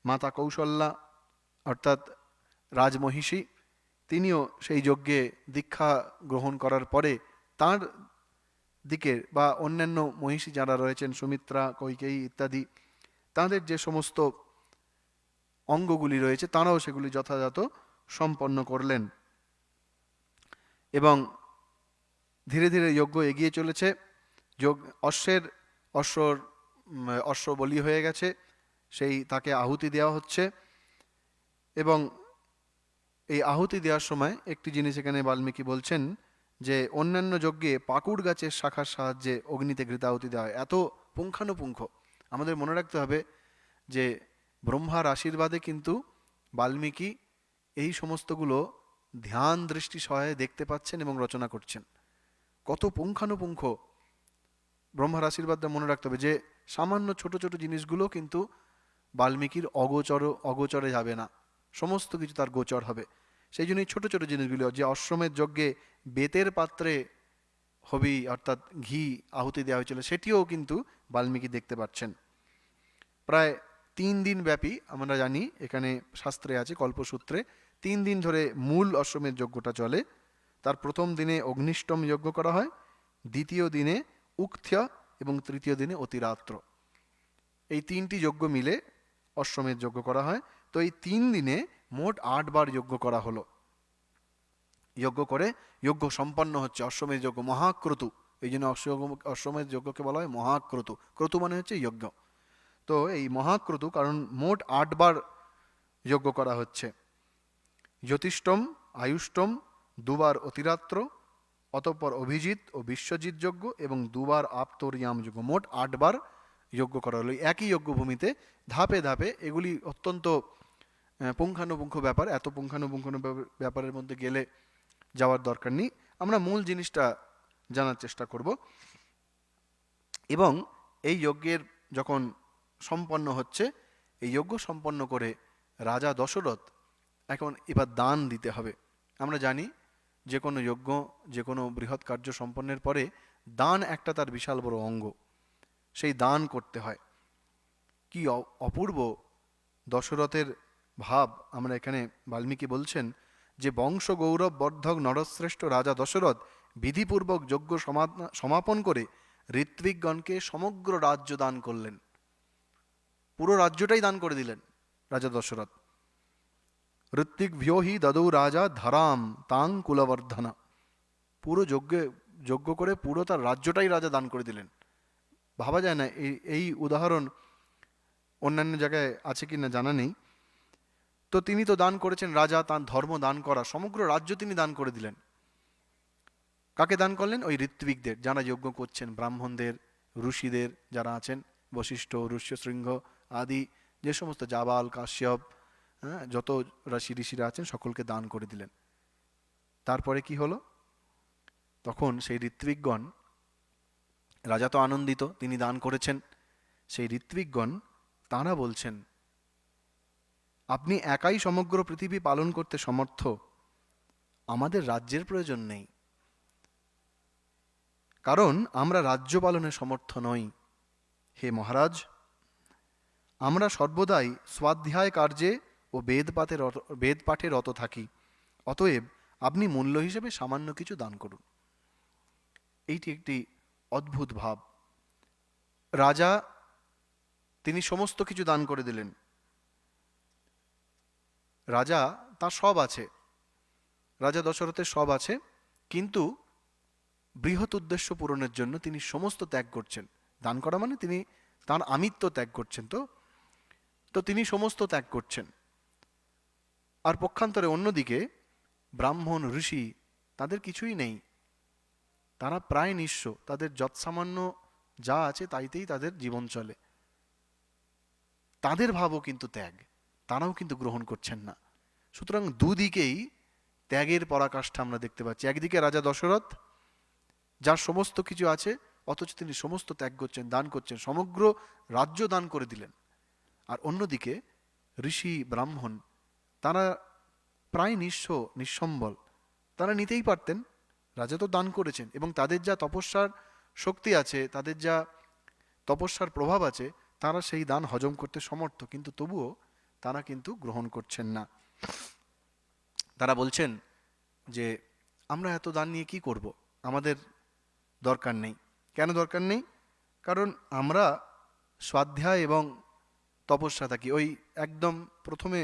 মাতা কৌশল্যা অর্থাৎ রাজমহিষী, তিনিও সেই যজ্ঞে দীক্ষা গ্রহণ করার পরে তার দিকের বা অন্যান্য মহিষী যারা রয়েছেন, সুমিত্রা, কৈকেয়ী ইত্যাদি, তাদের যে সমস্ত অঙ্গগুলি রয়েছে তারাও সেগুলি যথাযথ সম্পন্ন করলেন। এবং ধীরে ধীরে যজ্ঞ এগিয়ে চলেছে। অশ্ব বলি হয়ে গেছে, সেই তাকে আহুতি দেওয়া হচ্ছে। এবং এই আহুতি দেওয়ার সময় একটি জিনিস এখানে বাল্মীকি বলছেন যে অন্যান্য যজ্ঞে পাকুড় গাছের শাখার সাহায্যে অগ্নিতে ঘৃতাহুতি দেওয়া হয়। এত পুঙ্খানুপুঙ্খ আমাদের মনে রাখতে হবে যে ব্রহ্মার আশীর্বাদে কিন্তু বাল্মীকি এই সমস্তগুলো ধ্যান দৃষ্টি সহায়ে দেখতে পাচ্ছেন এবং রচনা করছেন। কত পুঙ্খানুপুঙ্খ ব্রহ্মার আশীর্বাদটা মনে রাখতে হবে যে সামান্য ছোট ছোট জিনিসগুলো কিন্তু বাল্মীকির অগোচরে যাবে না, সমস্ত কিছু তার গোচর হবে। সেই জন্যই ছোট ছোট জিনিসগুলো, যে অশ্বমেধ যজ্ঞে বেতের পাত্রে হবি অর্থাৎ ঘি আহুতি দেওয়া হয়েছিল, সেটিও কিন্তু বাল্মীকি দেখতে পাচ্ছেন। প্রায় 3 দিন ব্যাপী, আমরা জানি এখানে শাস্ত্রে আছে কল্পসূত্রে, 3 দিন ধরে মূল অশ্বমেধ যজ্ঞটা চলে। তার প্রথম দিনে অগ্নিষ্টম যজ্ঞ করা হয়, দ্বিতীয় দিনে উক্থ্য এবং তৃতীয় দিনে অতিরাত্র। এই 3টি যজ্ঞ মিলে অশ্বমেধ যজ্ঞ করা হয়। তো এই 3 দিনে মোট 8 বার যজ্ঞ করা হলো। যজ্ঞ করে যজ্ঞ সম্পন্ন হচ্ছে, অশ্বমেধ যজ্ঞ মহাক্রতু। এই জন্য অশ্বমেধ যজ্ঞকে বলা হয় মহাক্রতু। ক্রতু মানে হচ্ছে যজ্ঞ। তো এই মহাক্রতু কারণ মোট 8 বার যজ্ঞ করা হচ্ছে। জ্যোতিষ্টম, আয়ুষ্টম, 2 বার অতিরাত্র, অতঃপর অভিজিৎ ও বিশ্বজিৎ যজ্ঞ এবং 2 বার আপ্তরিয়াম যজ্ঞ। মোট 8 বার যজ্ঞ করা হলো একই যজ্ঞভূমিতে, ধাপে ধাপে। এগুলি অত্যন্ত পুঙ্খানুপুঙ্খ ব্যাপার, এত পুঙ্খানুপুঙ্খ ব্যাপারের মধ্যে গেলে যাওয়ার দরকার নেই। আমরা মূল জিনিসটা জানার চেষ্টা করব। এবং এই যজ্ঞের যখন সম্পন্ন হচ্ছে, এই যজ্ঞ সম্পন্ন করে রাজা দশরথ এবার দান দিতে হবে। আমরা জানি যে কোনো যজ্ঞ, যে কোনো বৃহৎ কার্য সম্পন্নের পরে দান একটা তার বিশাল বড় অঙ্গ, সেই দান করতে হয়। কি অপূর্ব দশরথের ভাব! আমরা এখানে বাল্মীকি বলছেন যে বংশ গৌরব বর্ধক নরশ্রেষ্ঠ রাজা দশরথ বিধিপূর্বক যজ্ঞ সমাপন করে ঋত্বিকগণকে সমগ্র রাজ্য দান করলেন। পুরো রাজ্যটাই দান করে দিলেন রাজা দশরথ। ঋত্বিক ভ্যোহি দদৌ রাজা ধরাম তাং কুলবর্ধনা। পুরো যজ্ঞ করে পুরো তার রাজ্যটাই রাজা দান করে দিলেন। ভাবা যায় না, এই উদাহরণ অন্যান্য জায়গায় আছে কি না জানা নেই। তো তিনি তো দান করেছেন, রাজা তার ধর্ম দান করা সমগ্র রাজ্য তিনি দান করে দিলেন। কাকে দান করলেন? ওই ঋত্বিকদের, যারা যজ্ঞ করছেন, ব্রাহ্মণদের, ঋষিদের যারা আছেন, বশিষ্ঠ, ঋষ্যশৃঙ্গ আদি, যে সমস্ত জাবাল, কাশ্যপ, হ্যাঁ, যত ঋষিরা আছেন সকলকে দান করে দিলেন। তারপরে কি হলো? তখন সেই ঋত্বিকগণ, রাজা তো আনন্দিত তিনি দান করেছেন, সেই ঋত্বিকগণ তাঁরা বলছেন, আপনি একাই সমগ্র পৃথিবী পালন করতে সমর্থ, আমাদের রাজ্যের প্রয়োজন নেই, কারণ আমরা রাজ্য পালনে সমর্থ নই। হে মহারাজ, আমরা সর্বদাই স্বাধ্যায় কার্যে ও বেদ পাঠে রত থাকি, অতএব আপনি মূল্য হিসেবে সামান্য কিছু দান করুন। এইটি একটি অদ্ভুত ভাব। রাজা তিনি সমস্ত কিছু দান করে দিলেন, রাজা তার সব আছে, রাজা দশরথের সব আছে, কিন্তু বৃহৎ উদ্দেশ্য পূরণের জন্য তিনি সমস্ত ত্যাগ করছেন। দান করা মানে তিনি তার আমিত্ব ত্যাগ করছেন, তো তিনি সমস্ত ত্যাগ করছেন। আর পক্ষান্তরে অন্যদিকে ব্রাহ্মণ, ঋষি, তাদের কিছুই নেই, তারা প্রায় নিঃস্ব, তাদের যৎসামান্য যা আছে তাইতেই তাদের জীবন চলে। তাদের ভাবও কিন্তু ত্যাগ, তারাও কিন্তু গ্রহণ করছেন না। সুতরাং দুদিকেই ত্যাগের পরাকাষ্ঠা আমরা দেখতে পাচ্ছি। একদিকে রাজা দশরথ, যার সমস্ত কিছু আছে, অথচ তিনি সমস্ত ত্যাগ করছেন, দান করছেন, সমগ্র রাজ্য দান করে দিলেন। আর অন্যদিকে ঋষি, ব্রাহ্মণ, তারা প্রায় নিঃস্ব, নিঃসম্বল, তারা নিতেই পারতেন, রাজা তো দান করেছেন, এবং তাদের যা তপস্যার শক্তি আছে, তাদের যা তপস্যার প্রভাব আছে, তারা সেই দান হজম করতে সমর্থ, কিন্তু তবুও তারা কিন্তু গ্রহণ করছেন না। তারা বলছেন যে আমরা এত দান নিয়ে কি করব, আমাদের দরকার নেই। কেন দরকার নেই? কারণ আমরা স্বাধ্যায় এবং তপস্যা থাকি। ওই একদম প্রথমে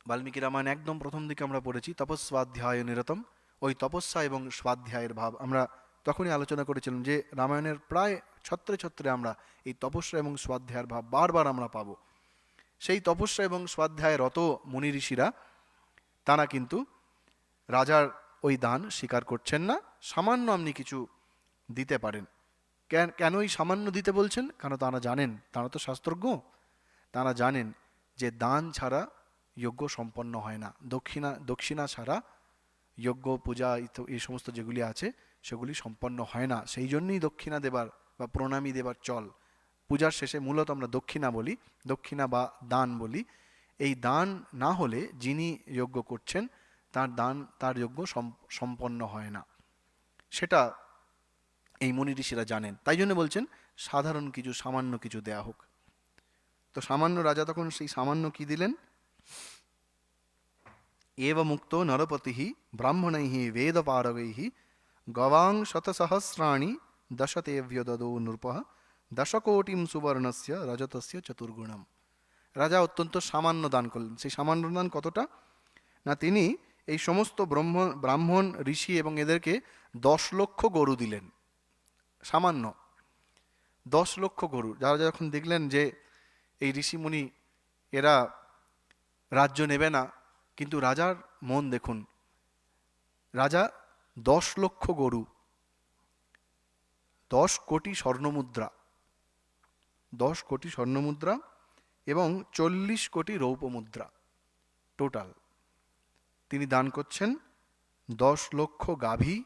বাল্মীকি রামায়ণ একদম প্রথম দিকে আমরা পড়েছি, তপস্বাধ্যায় নিরতম। ওই তপস্যা এবং স্বাধ্যায়ের ভাব আমরা তখনই আলোচনা করেছিলাম, যে রামায়ণের প্রায় ছত্রে ছত্রে আমরা এই তপস্যা এবং স্বাধ্যায়ের ভাব বারবার আমরা পাবো। সেই তপস্যা এবং স্বাধ্যায়ের রত মুনি ঋষিরা, তারা কিন্তু রাজার ওই দান স্বীকার করছেন না। সামান্য আপনি কিছু দিতে পারেন। কেন এই সামান্য দিতে বলছেন? কারণ তারা জানেন, তারা তো শাস্ত্রজ্ঞ, তারা জানেন যে দান ছাড়া যজ্ঞ সম্পন্ন হয় না, দক্ষিণা ছাড়া যজ্ঞ, পূজা, এই সমস্ত যেগুলি আছে সেগুলি সম্পন্ন হয় না। সেই জন্যই দক্ষিণা দেবার বা প্রণামী দেবার চল। পূজার শেষে মূলত আমরা দক্ষিণা বলি, দক্ষিণা বা দান বলি। এই দান না হলে যিনি যজ্ঞ করছেন তার যজ্ঞ সম্পন্ন হয় না, সেটা এই মুনি ঋষিরা জানেন। তাই জন্য বলছেন সাধারণ কিছু, সামান্য কিছু দেয়া হোক। তো সামান্য, রাজা তখন সেই সামান্য কি দিলেন? এব মুক্ত নরপতিঃ ব্রাহ্মণৈঃ বেদ পারগৈঃ গবাং শতসহস্রাণি দশতেভ্য দদৌ নৃপঃ দশকোটিম সুবর্ণস্য রজতস্য চতুর্গুণম। রাজা অত্যন্ত সামান্য দান করলেন। সেই সামান্য দান কতটা না, তিনি এই সমস্ত ব্রাহ্মণ, ঋষি এবং এদেরকে 10 লক্ষ গরু দিলেন। সামান্য 10 লক্ষ গরু। যারা যখন দেখলেন যে এই ঋষিমুনি এরা রাজ্য নেবে না, কিন্তু রাজার মন দেখুন, রাজা 10 লক্ষ গরু, 10 কোটি স্বর্ণমুদ্রা, 10 কোটি স্বর্ণমুদ্রা এবং 40 কোটি রৌপ্য মুদ্রা টোটাল তিনি দান করছেন। 10 লক্ষ গাভী,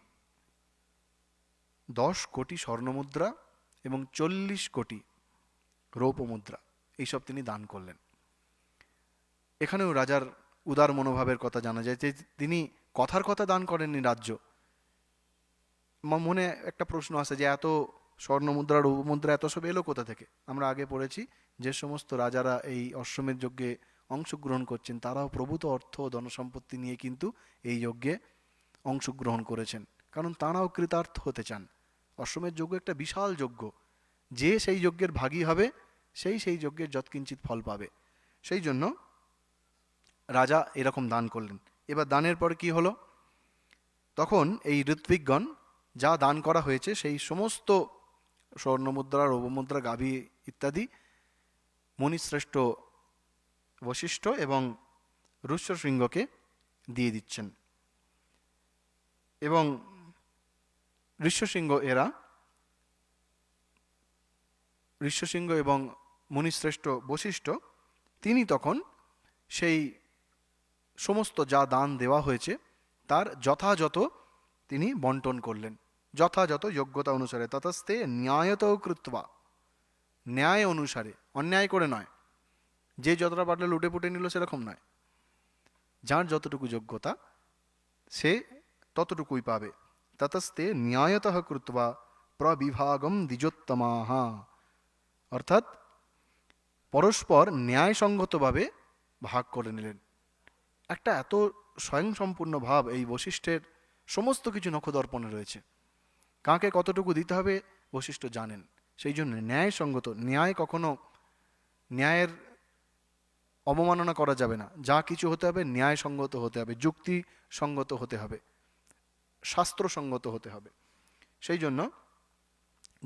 10 কোটি স্বর্ণমুদ্রা এবং 40 কোটি রৌপ্য মুদ্রা, এইসব তিনি দান করলেন। এখানেও রাজার উদার মনোভাবের কথা জানা যায়, যে তিনি কথার কথা দান করেননি রাজ্য। মনে একটা প্রশ্ন আসে যে এত স্বর্ণমুদ্রা, রৌপ্যমুদ্রা এত সব এলো কোথা থেকে? আমরা আগে পড়েছি যে সমস্ত রাজারা এই অশ্বমেধ যজ্ঞে অংশগ্রহণ করছেন, তারাও প্রভূত অর্থ ও ধনসম্পত্তি নিয়ে কিন্তু এই যজ্ঞে অংশগ্রহণ করেছেন, কারণ তারাও কৃতার্থ হতে চান। অশ্বমেধ যজ্ঞ একটা বিশাল যজ্ঞ, যে সেই যজ্ঞের ভাগী হবে সেই যজ্ঞের যৎকিঞ্চিৎ ফল পাবে। সেই জন্য রাজা এরকম দান করলেন। এবার দানের পর কি হলো? তখন এই ঋত্বিকগণ যা দান করা হয়েছে সেই সমস্ত স্বর্ণমুদ্রা, রৌপ্যমুদ্রা, গাভী ইত্যাদি মুনিশ্রেষ্ঠ বশিষ্ঠ এবং ঋষ্যশৃঙ্গকে দিয়ে দিচ্ছেন। এবং ঋষ্যশৃঙ্গ এবং মুনিশ্রেষ্ঠ বশিষ্ঠ তিনি তখন সেই সমস্ত যা দান দেওয়া হয়েছে তার যথাযথ তিনি বন্টন করলেন, যথাযথ যোগ্যতা অনুসারে। ততস্তে ন্যায়ত কৃত্বা, ন্যায় অনুসারে, অন্যায় করে নয়, যে যতটা পারলে লুটে পুটে নিল সেরকম নয়। যার যতটুকু যোগ্যতা সে ততটুকুই পাবে। ততস্তে ন্যায়তঃ কৃত্বা প্রবিভাগম দ্বিজোত্তমাহা, অর্থাৎ পরস্পর ন্যায়সঙ্গতভাবে ভাগ করে নিলেন। একটা এত স্বয়ংসম্পূর্ণ ভাব এই বশিষ্ঠের সমস্ত কিছু নখদর্পণে রয়েছে। কাকে কতটুকু দিতে হবে বশিষ্ঠ জানেন, সেই জন্য ন্যায়সঙ্গত। ন্যায় কখনো, ন্যায়ের অবমাননা করা যাবে না। যা কিছু হতে হবে ন্যায়সঙ্গত হতে হবে, যুক্তিসঙ্গত হতে হবে, শাস্ত্রসঙ্গত হতে হবে। সেই জন্য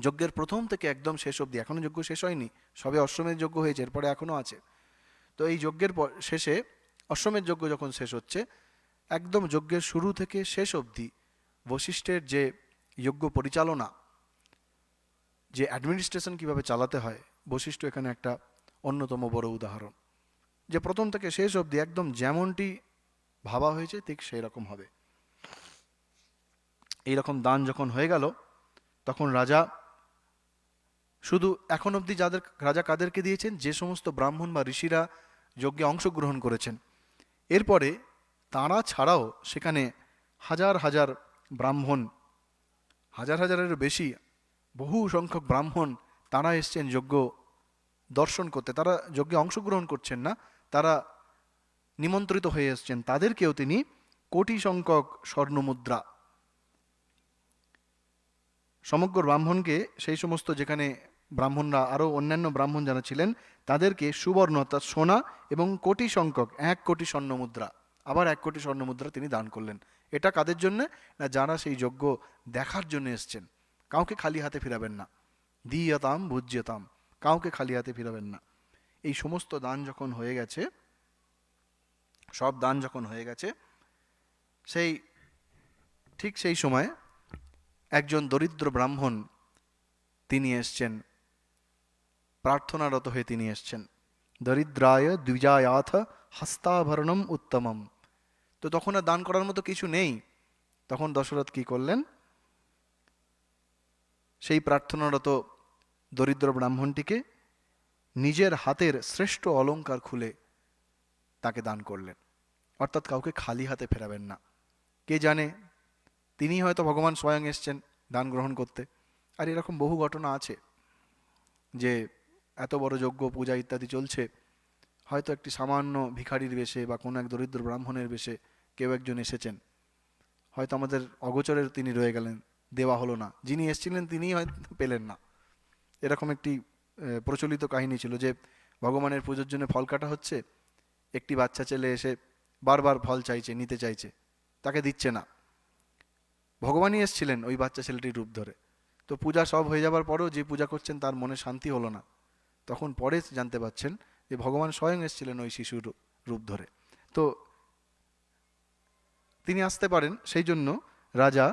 যজ্ঞের প্রথম থেকে একদম শেষ অবধি, এখনো যজ্ঞ শেষ হয়নি, সবে অশ্বমেধ যজ্ঞ হয়েছে, এরপরে এখনো আছে। তো এই যজ্ঞের শেষে অশ্বমেধ যজ্ঞ যখন শেষ হচ্ছে, একদম যজ্ঞের শুরু থেকে শেষ অবধি বশিষ্ঠের যে যজ্ঞ পরিচালনা, যে অ্যাডমিনিস্ট্রেশন কিভাবে চালাতে হয়, বশিষ্ঠ এখানে একটা অন্যতম বড় উদাহরণ। যে প্রথম থেকে শেষ অবধি একদম যেমনটি ভাবা হয়েছে ঠিক সেই রকম হবে। এইরকম দান যখন হয়ে গেল, তখন রাজা শুধু এখন অবধি রাজা কাদেরকে দিয়েছেন, যে সমস্ত ব্রাহ্মণ বা ঋষিরা যজ্ঞে অংশগ্রহণ করেছেন। এরপরে তারা ছাড়াও সেখানে হাজার হাজার ব্রাহ্মণ, হাজার হাজারেরও বেশি, বহু সংখ্যক ব্রাহ্মণ তারা এসছেন যজ্ঞ দর্শন করতে। তারা যজ্ঞে অংশগ্রহণ করছেন না, তারা নিমন্ত্রিত হয়ে এসছেন। তাদেরকেও তিনি কোটি সংখ্যক স্বর্ণমুদ্রা, সমগ্র ব্রাহ্মণকে, সেই সমস্ত যেখানে ব্রাহ্মণরা, আরও অন্যান্য ব্রাহ্মণ যারা ছিলেন তাদেরকে সুবর্ণ অর্থাৎ সোনা এবং কোটি সংখ্যক 1 কোটি স্বর্ণমুদ্রা, আবার 1 কোটি স্বর্ণমুদ্রা তিনি দান করলেন। এটা কাদের জন্য না, যারা সেই যজ্ঞ দেখার জন্য এসছেন। কাউকে খালি হাতে ফিরাবেন না, দিয়তাম ভুজ্যতাম, কাউকে খালি হাতে ফিরাবেন না। এই সমস্ত দান যখন হয়ে গেছে, সব দান যখন হয়ে গেছে, ঠিক সেই সময় একজন দরিদ্র ব্রাহ্মণ তিনি এসছেন, প্রার্থনারত হয়ে তিনি এসছেন। দরিদ্রায় দ্বিজায়াথ হস্তাভরণম উত্তমম। তো তখন আর দান করার মতো কিছু নেই। তখন দশরথ কি করলেন, সেই প্রার্থনারত দরিদ্র ব্রাহ্মণটিকে নিজের হাতের শ্রেষ্ঠ অলংকার খুলে তাকে দান করলেন। অর্থাৎ কাউকে খালি হাতে ফেরাবেন না। কে জানে, তিনি হয়তো ভগবান স্বয়ং এসছেন দান গ্রহণ করতে। আর এরকম বহু ঘটনা আছে যে এত বড় যজ্ঞ পূজা ইত্যাদি চলছে, হয়তো একটি সামান্য ভিখারির বেশে বা কোনো এক দরিদ্র ব্রাহ্মণের বেশে কেউ একজন এসেছেন, হয়তো আমাদের অগোচরের তিনি রয়ে গেলেন, দেওয়া হলো না, যিনি এসেছিলেন তিনিই হয়তো পেলেন না। এরকম একটি প্রচলিত কাহিনী ছিল যে ভগবানের পুজোর জন্য ফল কাটা হচ্ছে, একটি বাচ্চা ছেলে এসে বারবার ফল চাইছে, নিতে চাইছে, তাকে দিচ্ছে না। ভগবানই এসেছিলেন ওই বাচ্চা ছেলেটির রূপ ধরে। তো পূজা সব হয়ে যাবার পরেও যে পূজা করছেন তার মনে শান্তি হলো না। তখন পরে জানতে পারছেন যে ভগবান স্বয়ং এসেছিলেন ওই শিশুর রূপ ধরে। তো তিনি আসতে পারেন, সেই জন্য রাজা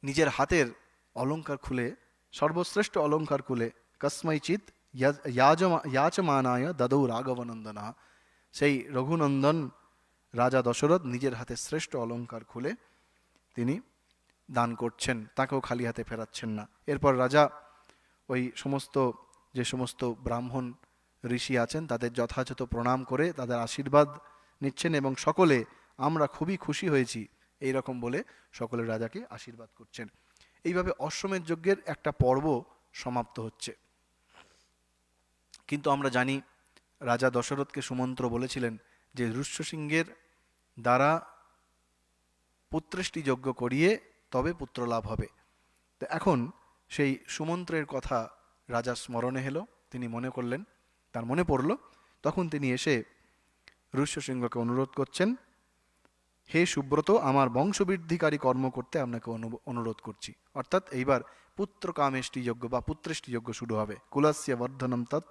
নিজের হাতের অলংকার খুলে, সর্বশ্রেষ্ঠ অলংকার খুলে, কস্মৈচিৎ ইয়াচমানায় দদৌ রাঘবনন্দনা, সেই রঘুনন্দন রাজা দশরথ নিজের হাতে শ্রেষ্ঠ অলংকার খুলে তিনি দান করছেন, তাকেও খালি হাতে ফেরাচ্ছেন না। এরপর রাজা ওই যে সমস্ত ব্রাহ্মণ ঋষি আছেন তাদের যথাযথ প্রণাম করে তাদের আশীর্বাদ নিচ্ছেন এবং সকলে আমরা খুবই খুশি হয়েছি এই রকম বলে সকলে রাজাকে আশীর্বাদ করছেন। এইভাবে অশ্বমেধ যজ্ঞের একটা পর্ব সমাপ্ত হচ্ছে। কিন্তু আমরা জানি রাজা দশরথকে সুমন্ত্র বলেছিলেন যে ঋষ্যশৃঙ্গের দ্বারা পুত্রেষ্টি যজ্ঞ করিয়ে তবে পুত্র লাভ হবে। তো এখন সেই সুমন্ত্রের কথা রাজার স্মরণে এলো, তিনি মনে করলেন, তার মনে পড়ল, তখন তিনি এসে ঋষ্যশৃঙ্গকে অনুরোধ করছেন হে সুব্রত, আমার বংশবৃদ্ধিকারী কর্ম করতে আপনাকে অনুরোধ করছি। অর্থাৎ এইবার পুত্র কামেষ্টি যজ্ঞ বা পুত্রেষ্টি যজ্ঞ শুরু হবে। কুলস্য বর্ধনম তৎ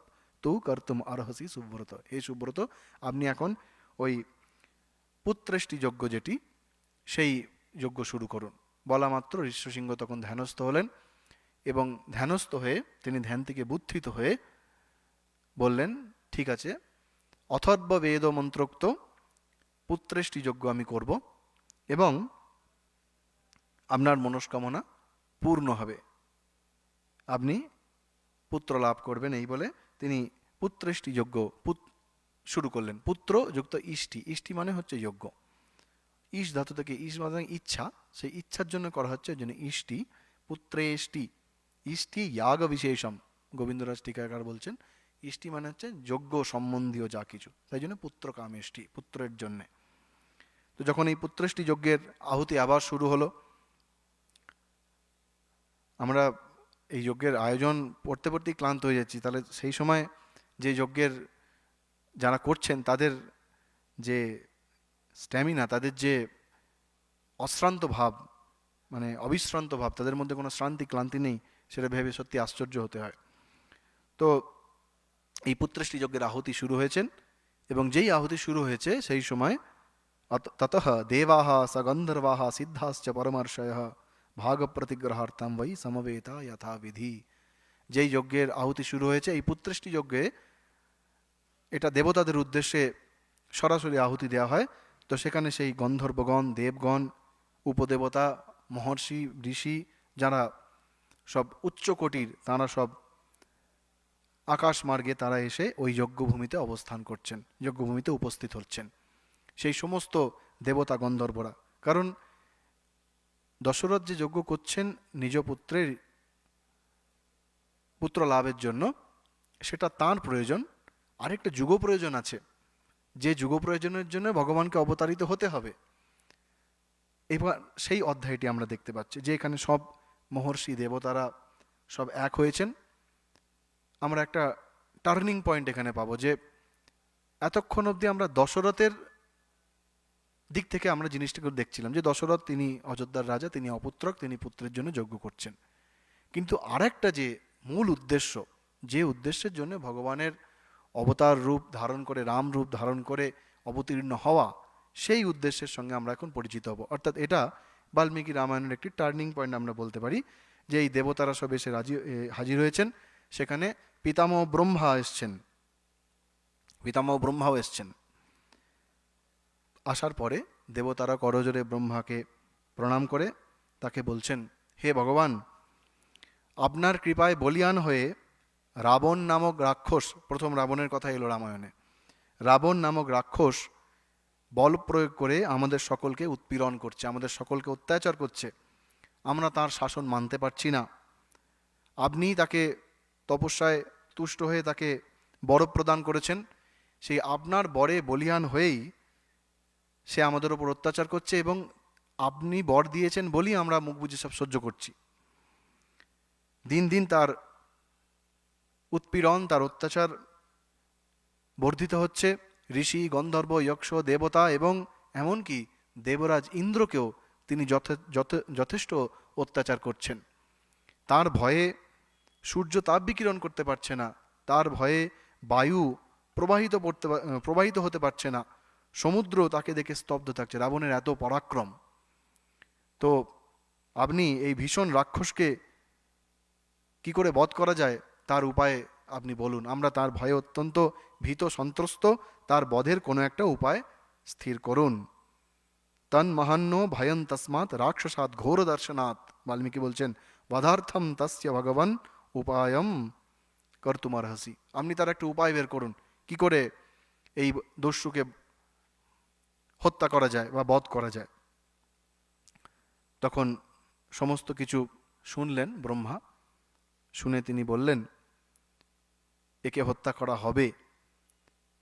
তু কর্তুম অর্হসি সুব্রত। হে সুব্রত, আপনি এখন ওই পুত্রেষ্টি যজ্ঞ যেটি, সেই যজ্ঞ শুরু করুন। বলা মাত্র ঋষ্যসিংহ তখন ধ্যানস্থ হলেন এবং ধ্যানস্থ হয়ে তিনি ধ্যান থেকে বুদ্ধিত হয়ে বললেন, ঠিক আছে, অথর্ব বেদ মন্ত্রোক্ত পুত্রেষ্টি যজ্ঞ আমি করব এবং আপনার মনস্কামনা পূর্ণ হবে, আপনি পুত্র লাভ করবেন। এই বলে তিনি পুত্রেষ্টি যজ্ঞ শুরু করলেন। পুত্র যুক্ত ইষ্টি, ইষ্টি মানে হচ্ছে যজ্ঞ। ইস ধাতু থেকে ইস মানে ইচ্ছা, সেই ইচ্ছার জন্য করা হচ্ছে, ওই জন্য ইষ্টি, পুত্রেষ্টি। ইষ্টি ইয়াগ বিশেষম, গোবিন্দরাজ টিকাকার বলছেন ইষ্টি মানে হচ্ছে যজ্ঞ সম্বন্ধীয় যা কিছু, তাই জন্য পুত্র কামেষ্টি, পুত্রের জন্যে। তো যখন এই পুত্রেষ্টি যজ্ঞের আহুতি আবার শুরু হলো, আমরা এই যজ্ঞের আয়োজন পড়তে পড়তেই ক্লান্ত হয়ে যাচ্ছি, তাহলে সেই সময় যে যজ্ঞের যারা করছেন তাদের যে স্ট্যামিনা, তাদের যে অশ্রান্ত ভাব, মানে অবিশ্রান্ত ভাব, তাদের মধ্যে কোনো শ্রান্তি ক্লান্তি নেই, সেটা ভেবে সত্যি আশ্চর্য হতে হয়। তো এই পুত্রেষ্টি যজ্ঞের আহুতি শুরু হয়েছেন এবং যেই আহুতি শুরু হয়েছে সেই সময় ততঃ দেবাহ সগন্ধর্বাহ সিদ্ধাশ্চ পরমর্ষয়ঃ ভাগ প্রতিগ্রহার্থম বৈ সমবেতা যথাবিধি। যেই যজ্ঞের আহুতি শুরু হয়েছে এই পুত্রেষ্টি যজ্ঞে, এটা দেবতাদের উদ্দেশ্যে সরাসরি আহুতি দেওয়া হয়। তো সেখানে সেই গন্ধর্বগণ, দেবগণ, উপদেবতা, মহর্ষি, ঋষি, যারা সব উচ্চকোটির, তারা সব আকাশ মার্গে তারা এসে ওই যজ্ঞভূমিতে অবস্থান করছেন, যজ্ঞভূমিতে উপস্থিত হচ্ছেন সেই সমস্ত দেবতা গন্ধর্বরা। কারণ দশরথ যে যজ্ঞ করছেন নিজ পুত্রের পুত্র লাভের জন্য, সেটা তাঁর প্রয়োজন। আরেকটা যুগ প্রয়োজন আছে, যে যুগ প্রয়োজনের জন্য ভগবানকে অবতারিত হতে হবে। এবার সেই অধ্যায়টি আমরা দেখতে পাচ্ছি যে এখানে সব মহর্ষি দেবতারা সব এক হয়েছেন। আমরা একটা টার্নিং পয়েন্ট এখানে পাবো, যে এতক্ষণ অবধি আমরা দশরথের দিক থেকে আমরা জিনিসটাকে দেখছিলাম যে দশরথ তিনি অযোধ্যার রাজা, তিনি অপুত্রক, তিনি পুত্রের জন্য যজ্ঞ করছেন। কিন্তু আরেকটা যে মূল উদ্দেশ্য, যে উদ্দেশ্যের জন্য ভগবানের অবতার রূপ ধারণ করে, রাম রূপ ধারণ করে অবতীর্ণ হওয়া, সেই উদ্দেশ্যের সঙ্গে আমরা এখন পরিচিত হব। অর্থাৎ এটা বাল্মীকি রামায়ণের একটি টার্নিং পয়েন্ট আমরা বলতে পারি, যে এই দেবতারা সব এসে হাজির হয়েছেন। সেখানে পিতামহ ব্রহ্মা এসছেন, পিতামহ ব্রহ্মাও এসছেন। আসার পরে দেবতারা করজোরে ব্রহ্মাকে প্রণাম করে তাকে বলছেন, হে ভগবান, আপনার কৃপায় বলিয়ান হয়ে রাবণ নামক রাক্ষস, প্রথম রাবণের কথা এলো রামায়ণে, রাবণ নামক রাক্ষস বল প্রয়োগ করে আমাদের সকলকে উৎপীড়ন করছে, আমাদের সকলকে অত্যাচার করছে। আমরা তার শাসন মানতে পারছি না। আপনি তাকে তপস্যায় তুষ্ট হয়ে তাকে বর প্রদান করেছেন, সেই আপনার বরে বলিয়ান হয়েই সে আমাদের ওপর অত্যাচার করছে, এবং আপনি বর দিয়েছেন বলেই আমরা মুখ বুজে সব সহ্য করছি। দিন দিন তার উৎপীড়ন, তার অত্যাচার বর্ধিত হচ্ছে। ঋষি, গন্ধর্ব, যক্ষ, দেবতা এবং এমনকি দেবরাজ ইন্দ্রকেও তিনি যথেষ্ট অত্যাচার করছেন। তার ভয়ে সূর্য তাপ বিকিরণ করতে পারছে না, তার ভয়ে বায়ু প্রবাহিত হতে পারছে না, সমুদ্র তাকে দেখে স্তব্ধ থাকছে। রাবণের এত পরাক্রম। তো আপনি এই ভীষণ রাক্ষসকে কি করে বধ করা যায় তার উপায় আপনি বলুন। আমরা তার ভয়ে অত্যন্ত ভীত সন্ত্রস্ত, তার বধের কোনো একটা উপায় স্থির করুন। তন মহান্ন ভয়ন তস্মাৎ রাক্ষসাৎ ঘোর দর্শনাৎ, বাল্মীকি বলছেন বধার্থম তস্য ভগবান উপায়ম কর্তুমর্হসি। আপনি তার একটা উপায় বের করুন, কি করে এই দস্যুকে হত্যা করা যায় বা বধ করা যায়। তখন সমস্ত কিছু শুনলেন ব্রহ্মা, শুনে তিনি বললেন একে হত্যা করা হবে,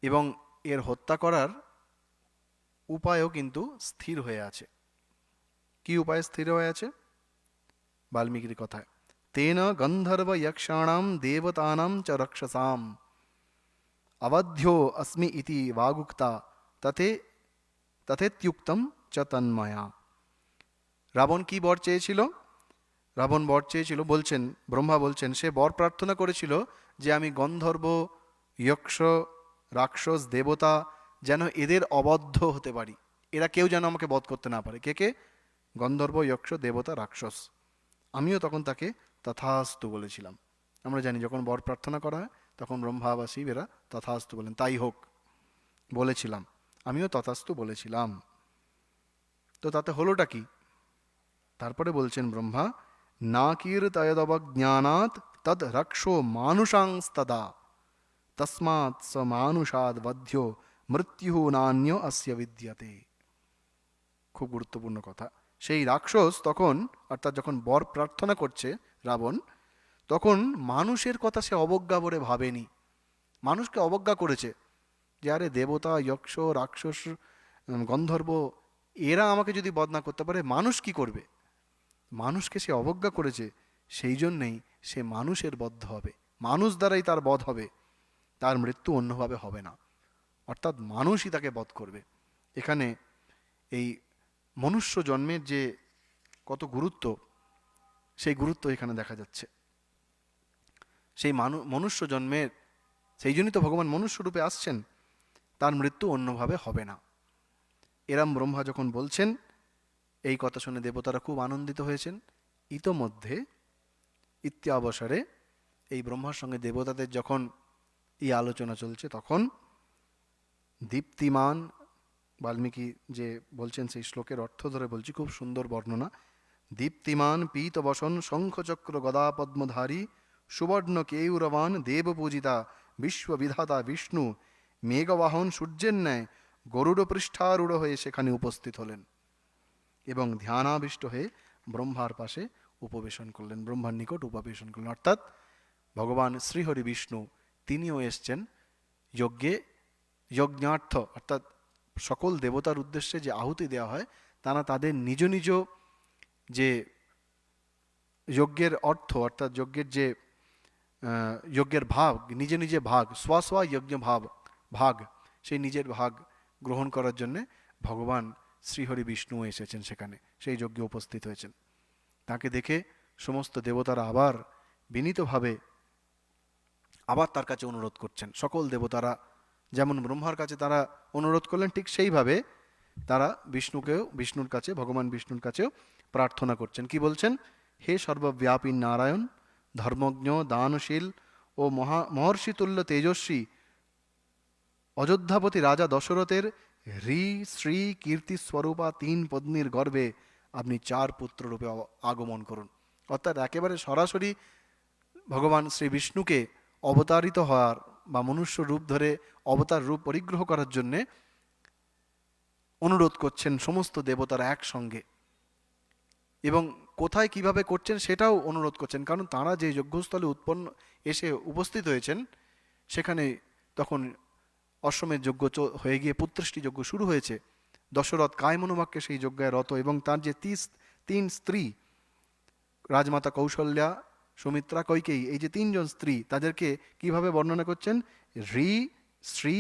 এবং এর হত্যা করার উপায়ও কিন্তু স্থির হয়ে আছে। কি উপায় স্থির হয়ে আছে? বাল্মীকির কথায়, তেন গন্ধর্ব যক্ষাণাম দেবতানাম চ রক্ষসাম অবধ্यो अस्मि इति वागुक्ता तथेत्युक्तम চ তন্ময়া। রাবণ কি বর চেয়েছিল? রাবণ বর চেয়েছিল, বলছেন ব্রহ্মা বলছেন, সে বর প্রার্থনা করেছিল যে আমি গন্ধর্ব, যক্ষ, রাক্ষস, দেবতা যেন এদের অবদ্ধ হতে পারি, এরা কেউ যেন আমাকে বধ করতে না পারে। কে কে? গন্ধর্ব, যক্ষ, দেবতা, রাক্ষস। আমিও তখন তাকে তথাস্তু বলেছিলাম। আমরা জানি যখন বর প্রার্থনা করা হয় তখন ব্রহ্মা বা শিব এরা তথাস্তু বলেন, তাই হোক বলেছিলাম, আমিও তথাস্তু বলেছিলাম। তো তাতে হলোটা কি? তারপরে বলছেন ব্রহ্মা, না কীর্তয়দবজ্ঞানাৎ তদ রক্ষো মানুষাংস্তদা তস্মাৎ স মানুষাদ বধ্য মৃত্যু নান্য অস্য বিদ্যতে। খুব গুরুত্বপূর্ণ কথা। সেই রাক্ষস তখন, অর্থাৎ যখন বর প্রার্থনা করছে রাবণ, তখন মানুষের কথা সে অবজ্ঞা করে ভাবেনি, মানুষকে অবজ্ঞা করেছে যে আরে দেবতা, যক্ষ, রাক্ষস, গন্ধর্ব এরা আমাকে যদি বধ না করতে পারে মানুষ কি করবে? মানুষকে সে অবজ্ঞা করেছে, সেই জন্যেই সে মানুষের বধ হবে, মানুষ দ্বারাই তার বধ হবে, তার মৃত্যু অন্যভাবে হবে না, অর্থাৎ মানুষই তাকে বধ করবে। এখানে এই মনুষ্য জন্মের যে কত গুরুত্ব, সেই গুরুত্ব এখানে দেখা যাচ্ছে। সেই মনুষ্য জন্মের, সেই জন্যই তো ভগবান মনুষ্য রূপে আসছেন, তার মৃত্যু অন্যভাবে হবে না। এরম ব্রহ্মা যখন বলছেন, এই কথা শুনে দেবতারা খুব আনন্দিত হয়েছেন। ইতোমধ্যে ইত্যাবসরে এই ব্রহ্মার সঙ্গে দেবতাদের যখন এই আলোচনা চলছে, তখন দীপ্তিমান, বাল্মীকি যে বলছেন সেই শ্লোকের অর্থ ধরে বলছি, খুব সুন্দর বর্ণনা। দীপ্তিমান পীতবসন শঙ্খচক্র গদা পদ্মধারী সুবর্ণ কেয়ুরবান দেবপূজিতা বিশ্ববিধাতা বিষ্ণু মেঘবাহন সূর্যের ন্যায় গরুড় পৃষ্ঠারূঢ় হয়ে সেখানে উপস্থিত হলেন এবং ধ্যানাবিষ্ট হয়ে ব্রহ্মার পাশে উপবেশন করলেন, ব্রহ্মার নিকট উপবেশন করলেন। অর্থাৎ ভগবান শ্রীহরি বিষ্ণু তিনিও এসছেন যজ্ঞে, যজ্ঞার্থ, অর্থাৎ সকল দেবতার উদ্দেশ্যে যে আহুতি দেওয়া হয়, তারা তাদের নিজ নিজ যে যজ্ঞের অর্থ, অর্থাৎ যজ্ঞের যে যজ্ঞের ভাগ, নিজে নিজে ভাগ, স্ব যজ্ঞ ভাগ, সেই নিজের ভাগ গ্রহণ করার জন্যে ভগবান শ্রীহরি বিষ্ণু এসেছেন সেখানে, সেই যজ্ঞে উপস্থিত হয়েছেন। তাকে দেখে সমস্ত দেবতারা আবার বিনীতভাবে আবার তার কাছে অনুরোধ করছেন। সকল দেবতারা যেমন ব্রহ্মার কাছে তারা অনুরোধ করলেন, ঠিক সেইভাবে তারা বিষ্ণুর কাছে, ভগবান বিষ্ণুর কাছেও প্রার্থনা করছেন। কি বলছেন? হে সর্বব্যাপী নারায়ণ, ধর্মজ্ঞ, দানশীল ও মহর্ষিতুল্য তেজস্বী অযোধ্যাপতি রাজা দশরথের হ্রি শ্রী কীর্তি স্বরূপা তিন পত্নীর গর্ভে আপনি চার পুত্র রূপে আগমন করুন। অর্থাৎ একেবারে সরাসরি ভগবান শ্রী বিষ্ণুকে অবতারিত হওয়ার বা মনুষ্য রূপ ধরে অবতার রূপ পরিগ্রহ করার জন্যে অনুরোধ করছেন সমস্ত দেবতারা একসঙ্গে, এবং কোথায় কিভাবে করছেন সেটাও অনুরোধ করছেন, কারণ তাঁরা যে যজ্ঞস্থলে এসে উপস্থিত হয়েছেন, সেখানে তখন অশ্বমেধ যজ্ঞ হয়ে গিয়ে পুত্রেষ্টি যজ্ঞ শুরু হয়েছে। দশরথ কায়মনোবাক্যে সেই যজ্ঞে রত, এবং তার যে তিন স্ত্রী, রাজমাতা কৌশল্যা, সুমিত্রা, কৈকেয়ী, এই যে তিনজন স্ত্রী, তাদেরকে কিভাবে বর্ণনা করছেন? হ্রি শ্রী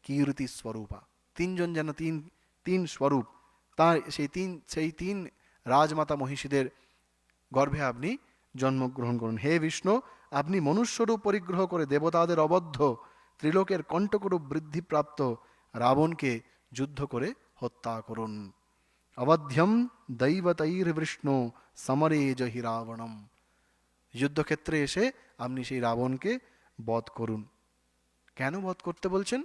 কীর্তি স্বরূপা, তিনজন যেন তিন স্বরূপ, তার সেই তিন রাজমাতা মহিষীদের গর্ভে আপনি জন্মগ্রহণ করুন। হে বিষ্ণু, আপনি মনুষ্যরূপ পরিগ্রহ করে দেবতাদের অবদ্ধ, ত্রিলোকের কণ্টকরূপ বৃদ্ধিপ্রাপ্ত রাবণকে যুদ্ধ করে হত্যা করুন। অবধ্যম দৈবতৈর্বিষ্ণু সমরে জহি রাবণম, যুদ্ধক্ষেত্রে এসে আপনি সেই রাবণকে বধ করুন। কেন বধ করতে বলছেন?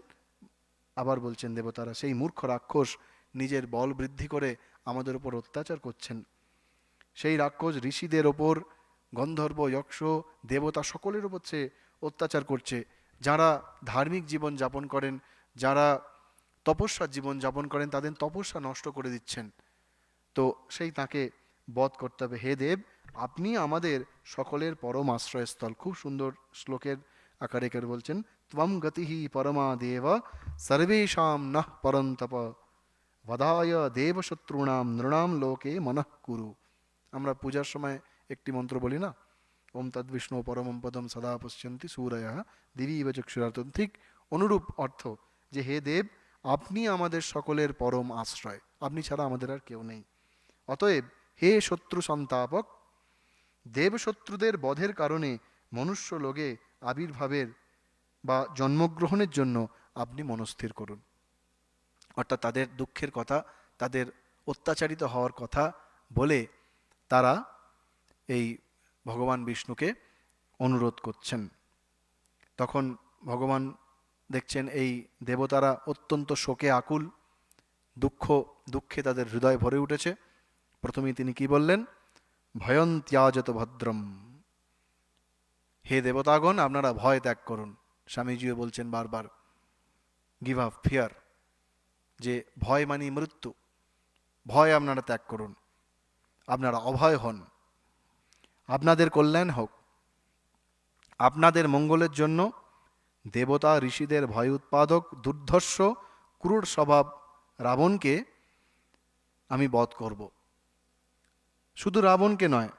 আবার বলছেন দেবতারা, সেই মূর্খ রাক্ষস নিজের বল বৃদ্ধি করে আমাদের উপর অত্যাচার করছেন। সেই রাক্ষস ঋষিদের ওপর, গন্ধর্ব, যক্ষ, দেবতা সকলের ওপর সে অত্যাচার করছে। যারা ধার্মিক জীবন যাপন করেন, যারা তপস্যার জীবন যাপন করেন, তাদের তপস্যা নষ্ট করে দিচ্ছেন। তো সেই তাকে বধ করতে হবে। হে দেব, আপনি আমাদের সকলের পরম আশ্রয়স্থল। খুব সুন্দর শ্লোকের আকারে করে বলছেন, ত্বম গতিহি পরমা দেব সর্বেষাং নঃ পরন্তপ বদায় দেবশত্রূণাম নৃণাম লোকে মনঃ কুরু। আমরা পূজার সময় একটি মন্ত্র বলি না, ওম তদ্বিষ্ণু পরমম পদম সদা পশ্যন্তি সূরয়ঃ দিবিব চক্ষুরার্থম, ঠিক অনুরূপ অর্থ যে হে দেব, আপনি আমাদের সকলের পরম আশ্রয়। আপনি ছাড়া আমাদের আর কেউ নেই। অতএব হে শত্রু সন্তাপক, দেবশত্রুদের বধের কারণে মনুষ্য লোকে আবির্ভাবের বা জন্মগ্রহণের জন্য আপনি মনস্থির করুন। অর্থাৎ তাদের দুঃখের কথা, তাদের অত্যাচারিত হওয়ার কথা বলে তারা এই ভগবান বিষ্ণুকে অনুরোধ করছেন। তখন ভগবান দেখছেন এই দেবতারা অত্যন্ত শোকে আকুল, দুঃখে তাদের হৃদয় ভরে উঠেছে। প্রথমেই তিনি কি বললেন? ভয়ং ত্যাজত ভদ্রম। হে দেবতাগণ, আপনারা ভয় ত্যাগ করুন। স্বামীজিও বলছেন বারবার, গিভ আপ ফিয়ার, যে ভয় মানে মৃত্যু, ভয় আপনারা ত্যাগ করুন, আপনারা অভয় হন, আপনাদের কল্যাণ হোক, আপনাদের মঙ্গলের জন্য দেবতা ঋষিদের ভয় উৎপাদক দুর্ধর্ষ ক্রূর স্বভাব রাবণকে আমি বধ করব। শুধু রাবণকে নয়,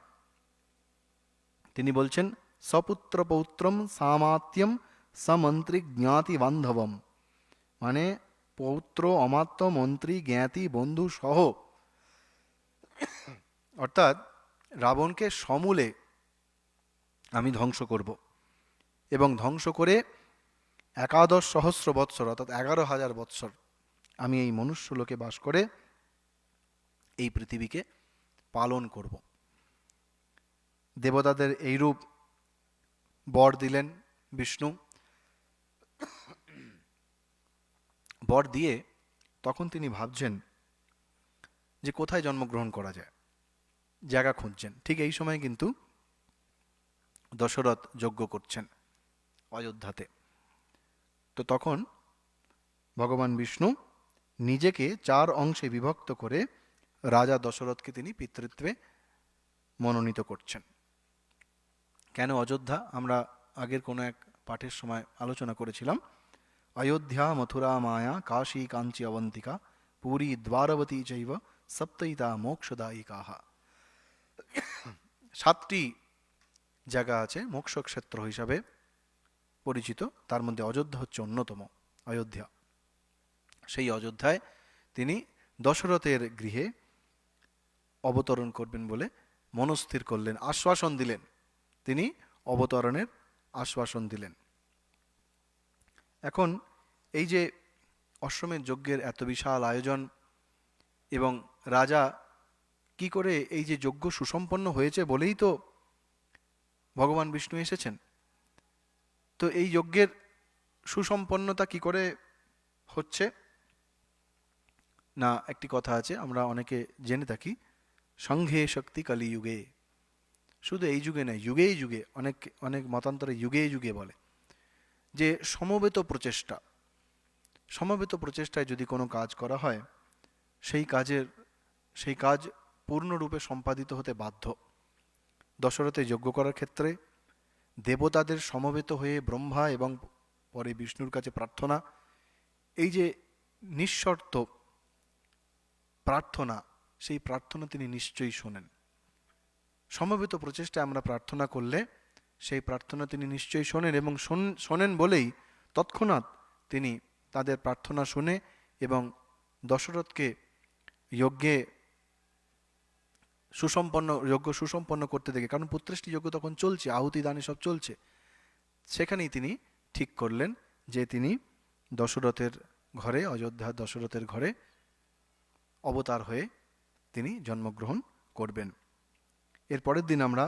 তিনি বলছেন সপুত্র পৌত্রম সামাত্যম সমন্ত্রী জ্ঞাতি বান্ধবম, মানে পৌত্র অমাত্য মন্ত্রী জ্ঞাতি বন্ধু সহ, অর্থাৎ রাবণকে সমূলে আমি ধ্বংস করব, এবং ধ্বংস করে 11,000 বৎসর অর্থাৎ 11,000 বৎসর আমি এই মনুষ্যলোকে বাস করে এই পৃথিবীকে পালন করব। দেবতাদের এইরূপ বর দিলেন বিষ্ণু। বর দিয়ে তখন তিনি ভাবছেন যে কোথায় জন্মগ্রহণ করা যায়, জায়গা খুঁজছেন। ঠিক এই সময় কিন্তু দশরথ যজ্ঞ করছেন অযোধ্যাতে। তো তখন ভগবান বিষ্ণু নিজেকে 4 অংশে বিভক্ত করে রাজা দশরথকে তিনি পিতৃত্বে মনোনীত করছেন। কেন অযোধ্যা? আমরা আগের কোনো এক পাঠের সময় আলোচনা করেছিলাম। অযোধ্যা, মথুরা, মায়া, কাশী, কাঞ্চি, অবন্তিকা, পুরী, দ্বারবতী চৈব সপ্তৈতা মোক্ষদায়িকাহা। 7টি জায়গা আছে মোক্ষক্ষেত্র হিসাবে পরিচিত, তার মধ্যে অযোধ্যা হচ্ছে অন্যতম। অযোধ্যা, সেই অযোধ্যায় তিনি দশরথের গৃহে অবতরণ করবেন বলে মনস্থির করলেন, আশ্বাসন দিলেন। তিনি অবতরণের আশ্বাসন দিলেন। এখন এই যে অশ্বমেধ যজ্ঞের এত বিশাল আয়োজন, এবং রাজা কি করে এই যে যজ্ঞ সুসম্পন্ন হয়েছে বলেই তো ভগবান বিষ্ণু এসেছেন। তো এই যজ্ঞের সুসম্পন্নতা কি করে হচ্ছে না, একটি কথা আছে আমরা অনেকে জেনে থাকি, সংঘে শক্তি কলিযুগে। শুধু এই যুগে নয়, যুগেই যুগে, অনেক মতান্তরে যুগে যুগে বলে যে সমবেত প্রচেষ্টায় যদি কোনো কাজ করা হয়, সেই কাজ পূর্ণরূপে সম্পাদিত হতে বাধ্য। দশরথে যজ্ঞ করার ক্ষেত্রে দেবতাদের সমবেত হয়ে ব্রহ্মা এবং পরে বিষ্ণুর কাছে প্রার্থনা, এই যে নিঃশর্ত প্রার্থনা, সেই প্রার্থনা তিনি নিশ্চয়ই শোনেন। সমবেত প্রচেষ্টায় আমরা প্রার্থনা করলে সেই প্রার্থনা তিনি নিশ্চয়ই শোনেন, এবং শোনেন বলেই তৎক্ষণাৎ তিনি তাদের প্রার্থনা শুনে এবং দশরথকে যজ্ঞ সুসম্পন্ন করতে দেখে, কারণ পুত্রেষ্টি যজ্ঞ তখন চলছে, আহুতি দানে সব চলছে, সেখানেই তিনি ঠিক করলেন যে তিনি দশরথের ঘরে, অযোধ্যা দশরথের ঘরে অবতার হয়ে তিনি জন্মগ্রহণ করবেন। এর পরের দিন আমরা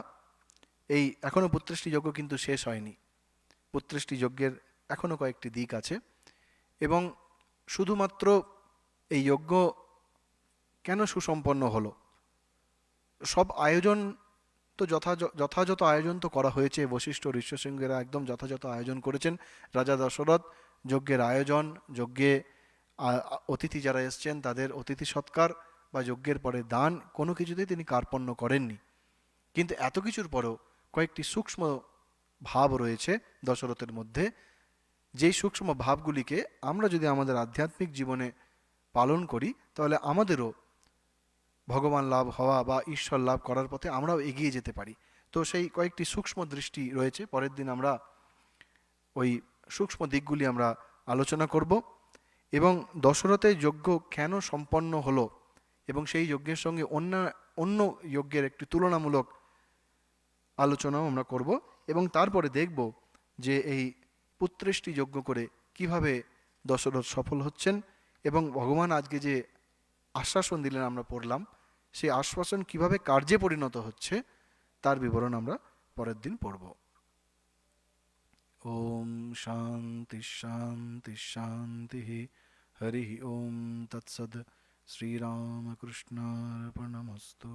এখনো পুত্রেষ্টি যজ্ঞ কিন্তু শেষ হয়নি। পুত্রেষ্টি যজ্ঞের এখনো কয়েকটি দিক আছে, এবং শুধুমাত্র এই যজ্ঞ কেন সুসম্পন্ন হলো, সব আয়োজন তো যথাযথ আয়োজন তো করা হয়েছে। বশিষ্ঠ, ঋষ্যশৃঙ্গেরা একদম যথাযথ আয়োজন করেছেন। রাজা দশরথ যজ্ঞের আয়োজন, যজ্ঞে অতিথি যারা এসছেন তাদের অতিথি সৎকার বা যজ্ঞের পরে দান, কোনো কিছুতেই তিনি কার্পণ্য করেননি। কিন্তু এত কিছুর পরেও কয়েকটি সূক্ষ্ম ভাব রয়েছে দশরথের মধ্যে, যেই সূক্ষ্ম ভাবগুলিকে আমরা যদি আমাদের আধ্যাত্মিক জীবনে পালন করি, তাহলে আমাদেরও ভগবান লাভ হওয়া বা ঈশ্বর লাভ করার পথে আমরাও এগিয়ে যেতে পারি। তো সেই কয়েকটি সূক্ষ্ম দৃষ্টি রয়েছে। পরের দিন আমরা ওই সূক্ষ্ম দিকগুলি আমরা আলোচনা করব। এবং দশরথের যজ্ঞ কেন সম্পন্ন হলো এবং সেই যজ্ঞের সঙ্গে অন্য অন্য যজ্ঞের একটি তুলনামূলক আলোচনাও আমরা করব, এবং তারপরে দেখব যে এই পুত্রেষ্টি যজ্ঞ করে কিভাবে দশরথ সফল হচ্ছেন, এবং ভগবান আজকে যে আশ্বাসন দিলেন আমরা পড়লাম, সেই আশ্বাসন কিভাবে কার্যে পরিণত হচ্ছে তার বিবরণ আমরা পরের দিন পড়ব। ওম শান্তি শান্তি শান্তি। হরি ওম তৎসদ। শ্রীরামকৃষ্ণার্পণমস্তু।